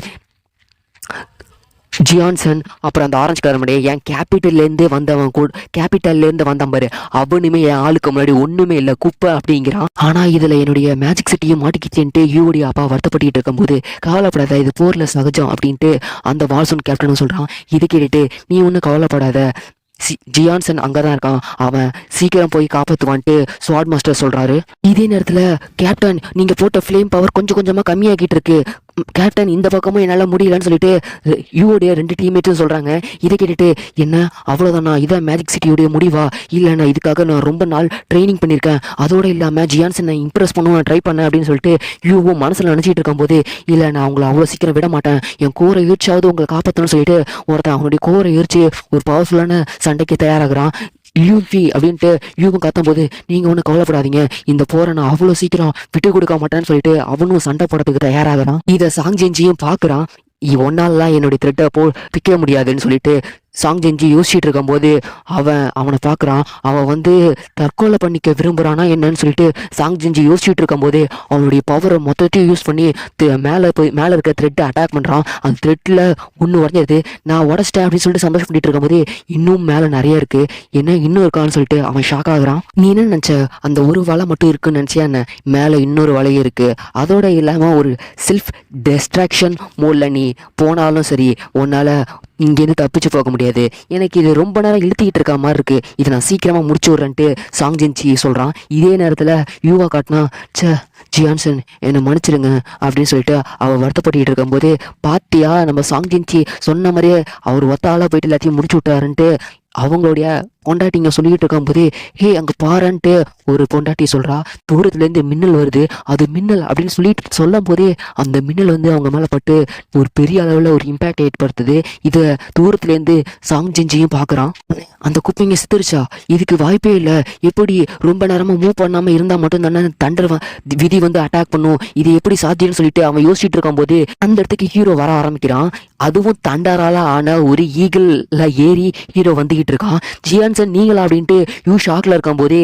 ஜியான்சன் அப்புறம் அந்த ஆரஞ்சு கலர் மடைய என் கேபிட்டல்லேருந்து வந்தான் பாரு, அவனுமே என் ஆளுக்கு முன்னாடி ஒன்றுமே இல்லை, குப்பை அப்படிங்கிறான். ஆனால் இதில் என்னுடைய மேஜிக் சிட்டியும் மாட்டிக்கிச்சேன்ட்டு யூடைய அப்பா வருத்தப்பட்டு இருக்கும்போது, கவலைப்படாத இது போரில் சகஜம் அப்படின்ட்டு அந்த வால்சோன் கேப்டனும் சொல்கிறான். இது கேட்டுட்டு நீ ஒன்றும் கவலைப்படாத, ஜியான்சன் அங்கே தான் இருக்கான், அவன் சீக்கிரம் போய் காப்பாற்றுவான்ட்டு ஸ்வாட் மாஸ்டர் சொல்கிறாரு. இதே நேரத்தில் கேப்டன் நீங்கள் போட்ட ஃப்ளேம் பவர் கொஞ்சம் கொஞ்சமாக கம்மியாகிட்டு இருக்கு கேப்டன், இந்த பக்கமும் என்னால் முடியலன்னு சொல்லிட்டு யூடைய 2 டீம்மேட்ஸும் சொல்கிறாங்க. இதை கேட்டுட்டு என்ன அவ்வளோதானா, இதான் மேஜிக் சிட்டியோடைய முடிவா, இல்லைண்ணா இதுக்காக நான் ரொம்ப நாள் ட்ரைனிங் பண்ணியிருக்கேன், அதோடு இல்லாமல் ஜியான்சனை இம்ப்ரெஸ் பண்ணுவேன் ட்ரை பண்ணேன் அப்படின்னு சொல்லிட்டு யூவும் மனசில் நினச்சிட்டு இருக்கும்போது, இல்லை நான் அவங்கள அவ்வளோ சீக்கிரம் விட மாட்டேன், என் கோரை ஈர்ச்சியாவது உங்களை காப்பாற்றணும்னு சொல்லிட்டு ஒருத்தன் அவனுடைய கோரை ஈர்ச்சி ஒரு பவர்ஃபுல்லான சண்டைக்கு தயாராகிறான். யூவி அப்படின்ட்டு யூவும் கத்தும்போது, நீங்கள் ஒன்றும் கவலைப்படாதீங்க, இந்த போரை நான் அவ்வளோ சீக்கிரம் விட்டு கொடுக்க மாட்டேன்னு சொல்லிட்டு அவனும் சண்டை போடுறதுக்கு தயாராகிறான். இதை சாங் ஜென்ஜியும் பார்க்குறான். ஒன்னாலாம் என்னுடைய த்ரெட்டை பிக்க முடியாதுன்னு சொல்லிட்டு சாங் ஜென்ஜி யோசிச்சுட்டு இருக்கும்போது அவனை பார்க்குறான். அவன் வந்து தற்கொலை பண்ணிக்க விரும்புகிறானா என்னன்னு சொல்லிட்டு சாங் ஜென்ஜி யோசிச்சுட்டு இருக்கும்போது அவனுடைய பவரை மொத்தத்தையும் யூஸ் பண்ணி மேலே இருக்க த்ரெட்டை அட்டாக் பண்ணுறான். அந்த த்ரெட்டில் ஒன்று உடஞ்சிருது. நான் உடச்சிட்டேன் அப்படின்னு சொல்லிட்டு சந்தோஷப்பட்டு இருக்கும்போது இன்னும் மேலே நிறைய இருக்குது, என்ன இன்னும் இருக்கான்னு சொல்லிட்டு அவன் ஷாக் ஆகுறான். நீ என்ன நினச்ச, அந்த ஒரு வலை மட்டும் இருக்குன்னு நினச்சியா என்ன, மேலே இன்னொரு வலையும் இருக்குது, அதோட இல்லாமல் ஒரு செல்ஃப் டெஸ்ட்ராக்ஷன் மோடில் நீ போனாலும் சரி உன்னால் இங்கேருந்து தப்பிச்சு போக முடியாது, எனக்கு இது ரொம்ப நேரம் இழுத்திக்கிட்டு இருக்க மாதிரி இருக்கு, இதை நான் சீக்கிரமாக முடிச்சு விட்றேன்ட்டு சாங் ஜென்ஜி சொல்கிறான். இதே நேரத்தில் யூவா காட்டினா, ஜியான்சன் என்னை மன்னிச்சிடுங்க அப்படின்னு சொல்லிட்டு அவள் வருத்தப்பட்டு இருக்கும்போது, பாத்தியா நம்ம சாங் ஜென்ஜி சொன்ன மாதிரியே அவர் ஒத்த ஆளாக போயிட்டு எல்லாத்தையும் முடிச்சு விட்டாருன்ட்டு அவங்களுடைய பொண்டாட்டிங்க சொல்லிக்கிட்டு இருக்கும்போது, ஹே அங்கே பாருன்ட்டு ஒரு பொண்டாட்டி சொல்கிறா. தூரத்துலேருந்து மின்னல் வருது, அது மின்னல் அப்படின்னு சொல்லிட்டு சொல்லும் போதே அந்த மின்னல் வந்து அவங்க மேலே பட்டு ஒரு பெரிய அளவில் ஒரு இம்பேக்ட் ஏற்படுத்துது. இதை தூரத்துலேருந்து சாங் ஜென்ஜியும் பார்க்குறான். அந்த குப்பைங்க சித்தரிச்சா, இதுக்கு வாய்ப்பே இல்லை, எப்படி ரொம்ப நேரமாக மூவ் பண்ணாமல் இருந்தால் மட்டும் தானே தண்டர் விதி வந்து அட்டாக் பண்ணும், இது எப்படி சாத்தியம்னு சொல்லிட்டு அவன் யோசிச்சுட்டு இருக்கும்போது அந்த இடத்துக்கு ஹீரோ வர ஆரம்பிக்கிறான். அதுவும் தண்டரால ஆன ஒரு ஈகிள்ல ஏறி ஹீரோ வந்துகிட்டு இருக்கான். ஜியான்சன் நீங்களா அப்படின்ட்டு யூ ஷாக்ல இருக்கும் போதே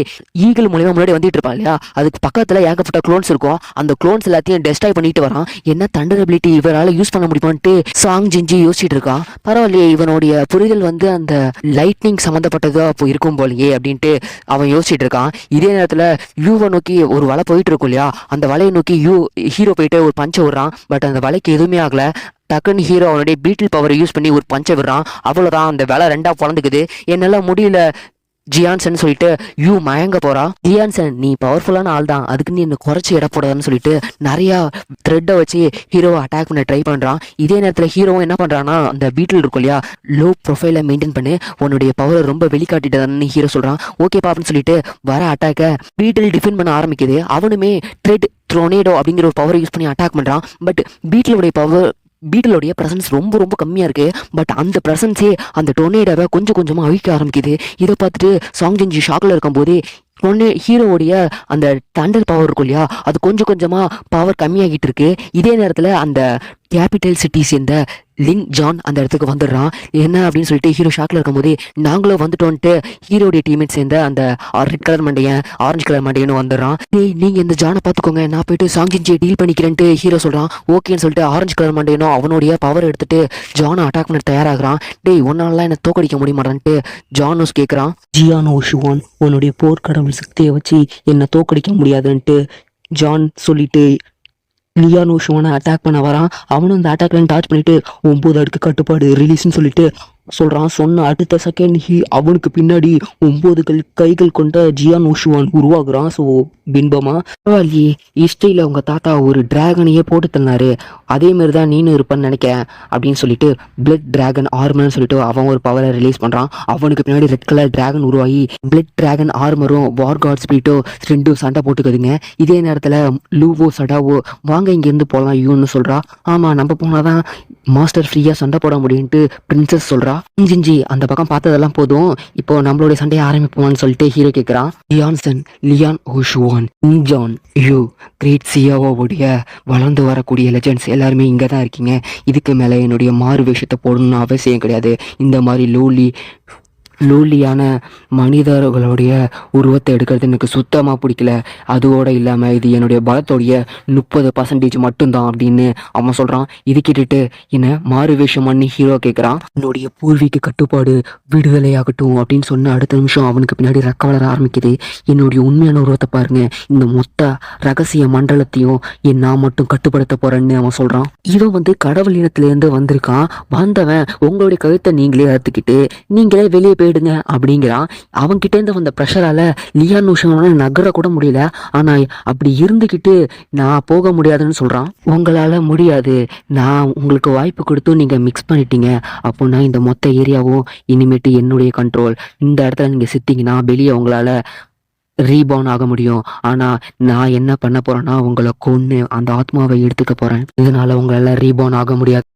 ஈகிள் மூலமா முன்னாடி வந்துட்டு இருப்பான் இல்லையா, அதுக்கு பக்கத்துல ஏகப்பட்ட க்ளோன்ஸ் இருக்கும். அந்த க்ளோன்ஸ் எல்லாத்தையும் டெஸ்ட்ராய் பண்ணிட்டு வரான். என்ன தண்டர் அபிலிட்டி இவரால் யூஸ் பண்ண முடியுமான்ட்டு சாங் ஜென்ஜி யோசிச்சுட்டு இருக்கான். பரவாயில்லையே, இவனுடைய புரிதல் வந்து அந்த லைட்னிங் சம்மந்தப்பட்டதா அப்போ இருக்கும் போலையே அப்படின்ட்டு அவன் யோசிச்சுட்டு இருக்கான். இதே நேரத்துல யூவை நோக்கி ஒரு வலை போயிட்டு இருக்கும் இல்லையா, அந்த வலையை நோக்கி ஹீரோ போயிட்டு ஒரு பஞ்சை விடுறான். பட் அந்த வலைக்கு எதுவுமே ஆகல. டக்குன்னு ஹீரோ அவனுடைய பீட்டில் பவரை யூஸ் பண்ணி ஒரு பஞ்சை விடுறான். அவ்வளோதான், அந்த வேலை 2ஆ பிறந்துக்குது. என்னால் முடியல ஜியான்சன் சொல்லிட்டு யூ மயங்க போறா. ஜியான்சன் நீ பவர்ஃபுல்லான ஆள் தான், அதுக்கு நீ என்ன குறைச்சி இட போடாதுன்னு சொல்லிட்டு நிறையா த்ரெட்டை வச்சு ஹீரோவை அட்டாக் பண்ண ட்ரை பண்ணுறான். இதே நேரத்தில் ஹீரோவும் என்ன பண்ணுறான்னா, அந்த பீட்டில் இருக்கும் இல்லையா, லோ ப்ரொஃபைலை மெயின்டைன் பண்ணி உன்னுடைய பவரை ரொம்ப வெளிக்காட்டிட்டதான்னு ஹீரோ சொல்கிறான். ஓகேப்பா அப்படின்னு சொல்லிட்டு வர அட்டாக்கை பீட்டில் டிஃபெண்ட் பண்ண ஆரம்பிக்குது. அவனுமே த்ரெட் ட்ரோனேடோ அப்படிங்கிற ஒரு பவரை யூஸ் பண்ணி அட்டாக் பண்ணுறான். பட் பீட்டிலோடைய ப்ரெசன்ஸ் ரொம்ப ரொம்ப கம்மியாக இருக்குது. பட் அந்த ப்ரெசன்ஸே அந்த டொர்னேடோவை கொஞ்சம் கொஞ்சமாக அழிக்க ஆரம்பிக்குது. இதை பார்த்துட்டு சாங் ஜென்ஜி ஷாக்கில் இருக்கும்போது ஹீரோவுடைய அந்த தண்டர் பவர் இருக்கும் இல்லையா, அது கொஞ்சம் கொஞ்சமாக பவர் கம்மியாகிட்டு இருக்கு. இதே நேரத்தில் அந்த கேபிட்டல் சிட்டி சேர்ந்த லின் ஜான் அந்த இடத்துக்கு வந்துடுறான். என்ன அப்படின்னு சொல்லிட்டு ஹீரோ ஷாக்கில் இருக்கும்போது, நாங்களும் வந்துட்டோன்ட்டு ஹீரோடைய டீமேட் சேர்ந்த அந்த ரெட் கலர் மண்டையன் ஆரஞ்சு கலர் மண்டையன்னு வந்துடுறான். நீங்கள் இந்த ஜானை பார்த்துக்கோங்க, நான் போயிட்டு சாங் ஜென்ஜியை டீல் பண்ணிக்கிறேன்ட்டு ஹீரோ சொல்கிறான். ஓகேன்னு சொல்லிட்டு ஆரஞ்சு கலர் மண்டையனும் அவனுடைய பவர் எடுத்துட்டு ஜானை அட்டாக் பண்ண தயாராகிறான். ஒன்னாலாம் என்னை தோக்கடிக்க முடியுமாட்டான்ட்டு ஜானோஸ் கேட்குறான். ஜியானோ ஷுவான், உன்னுடைய போர்க்கடவுள் சக்தியை வச்சு என்னை தோக்கடிக்க முடியாதுன்ட்டு ஜான் சொல்லிட்டு லியானோ ஷுவானை அட்டாக் பண்ண வரான். அவனும் அந்த அட்டாக்ல டாச் பண்ணிட்டு 9 அடுக்கு கட்டுப்பாடு ரிலீஸ்ன்னு சொல்லிட்டு சொல்றான். சொன்ன அடுத்த செகண்ட் அவனுக்கு பின்னாடி 9 கைகள் கொண்ட ஜியான் உஷுவான் உருவாகுறான். ஸோ பின்பமா பரவாயில்லையே, ஹிஸ்டரியில உங்க தாத்தா ஒரு டிராகனையே போட்டு தந்தாரு, அதே மாதிரி தான் நீனும் இருப்பேன்னு நினைக்கிறேன் அப்படின்னு சொல்லிட்டு பிளட் டிராகன் ஆர்மர்னு சொல்லிட்டு அவன் ஒரு பவரை ரிலீஸ் பண்றான். அவனுக்கு பின்னாடி ரெட் கலர் டிராகன் உருவாகி பிளட் டிராகன் ஆர்மரும் வார் காட் ஸ்பிரிட்டோ ரெண்டும் சண்டை போட்டுக்குதுங்க. இதே நேரத்துல லூவோ சடாவோ வாங்க இங்க இருந்து போலாம் யூன்னு சொல்றா. ஆமா, நம்ம போனாதான் மாஸ்டர் ஃப்ரீயா சண்டை போட முடியும்ட்டு பிரின்சஸ் சொல்றா. ஜிஞ்சி அந்த பக்கம் பார்த்ததெல்லாம் போதும், இப்போ நம்மளுடைய சண்டையை ஆரம்பிப்போம்னு சொல்லிட்டு ஹீரோ கேட்கிறான். லியான் ஓஷுவான், இன்ஜான் யூ கிரேட் சியாவோடைய வளர்ந்து வரக்கூடிய லெஜெண்ட்ஸ் எல்லாருமே இங்கே தான் இருக்கீங்க. இதுக்கு மேலே என்னுடைய மாறு வேஷத்தை போடணும்னு அவசியம் கிடையாது. இந்த மாதிரி லோலியான மனிதர்களுடைய உருவத்தை எடுக்கிறது எனக்கு சுத்தமாக பிடிக்கல. அதோட இல்லாமல் இது என்னுடைய பலத்தோடைய 30% மட்டும்தான் அப்படின்னு அவன் சொல்கிறான். இது கேட்டுட்டு என்ன மாறு வேஷம் பண்ணி ஹீரோ கேட்குறான். என்னுடைய பூர்வீக கட்டுப்பாடு விடுதலையாகட்டும் அப்படின்னு சொன்ன அடுத்த நிமிஷம் அவனுக்கு பின்னாடி ரெக்க வளர ஆரம்பிக்குது. என்னுடைய உண்மையான உருவத்தை பாருங்க, இந்த மொத்த ரகசிய மண்டலத்தையும் நான் மட்டும் கட்டுப்படுத்த போறேன்னு அவன் சொல்கிறான். இவன் கடவுள் இனத்திலேருந்து வந்திருக்கான். வந்தவன் உங்களுடைய கழுத்தை நீங்களே அறுத்துக்கிட்டு நீங்களே வெளியே போயிடுங்க அப்படிங்கிறான். அவன்கிட்ட இருந்து வந்த ப்ரெஷரால லியான் உஷானால நகர கூட முடியல. ஆனா அப்படி இருந்துகிட்டு நான் போக முடியாதுன்னு சொல்றான். உங்களால முடியாது, நான் உங்களுக்கு வாய்ப்பு கொடுத்தும் நீங்க மிக்ஸ் பண்ணிட்டீங்க. அப்போனா இந்த மொத்த ஏரியாவும் இனிமேட்டு என்னுடைய கண்ட்ரோல். இந்த இடத்துல நீங்க சித்திங்கன்னா வெளியே உங்களால ரீபவுன் ஆக முடியும். ஆனா நான் என்ன பண்ண போறேன்னா உங்களை கொன்னு அந்த ஆத்மாவை எடுத்துக்க போறேன். இதனால உங்களால ரீபவுன் ஆக முடியாது.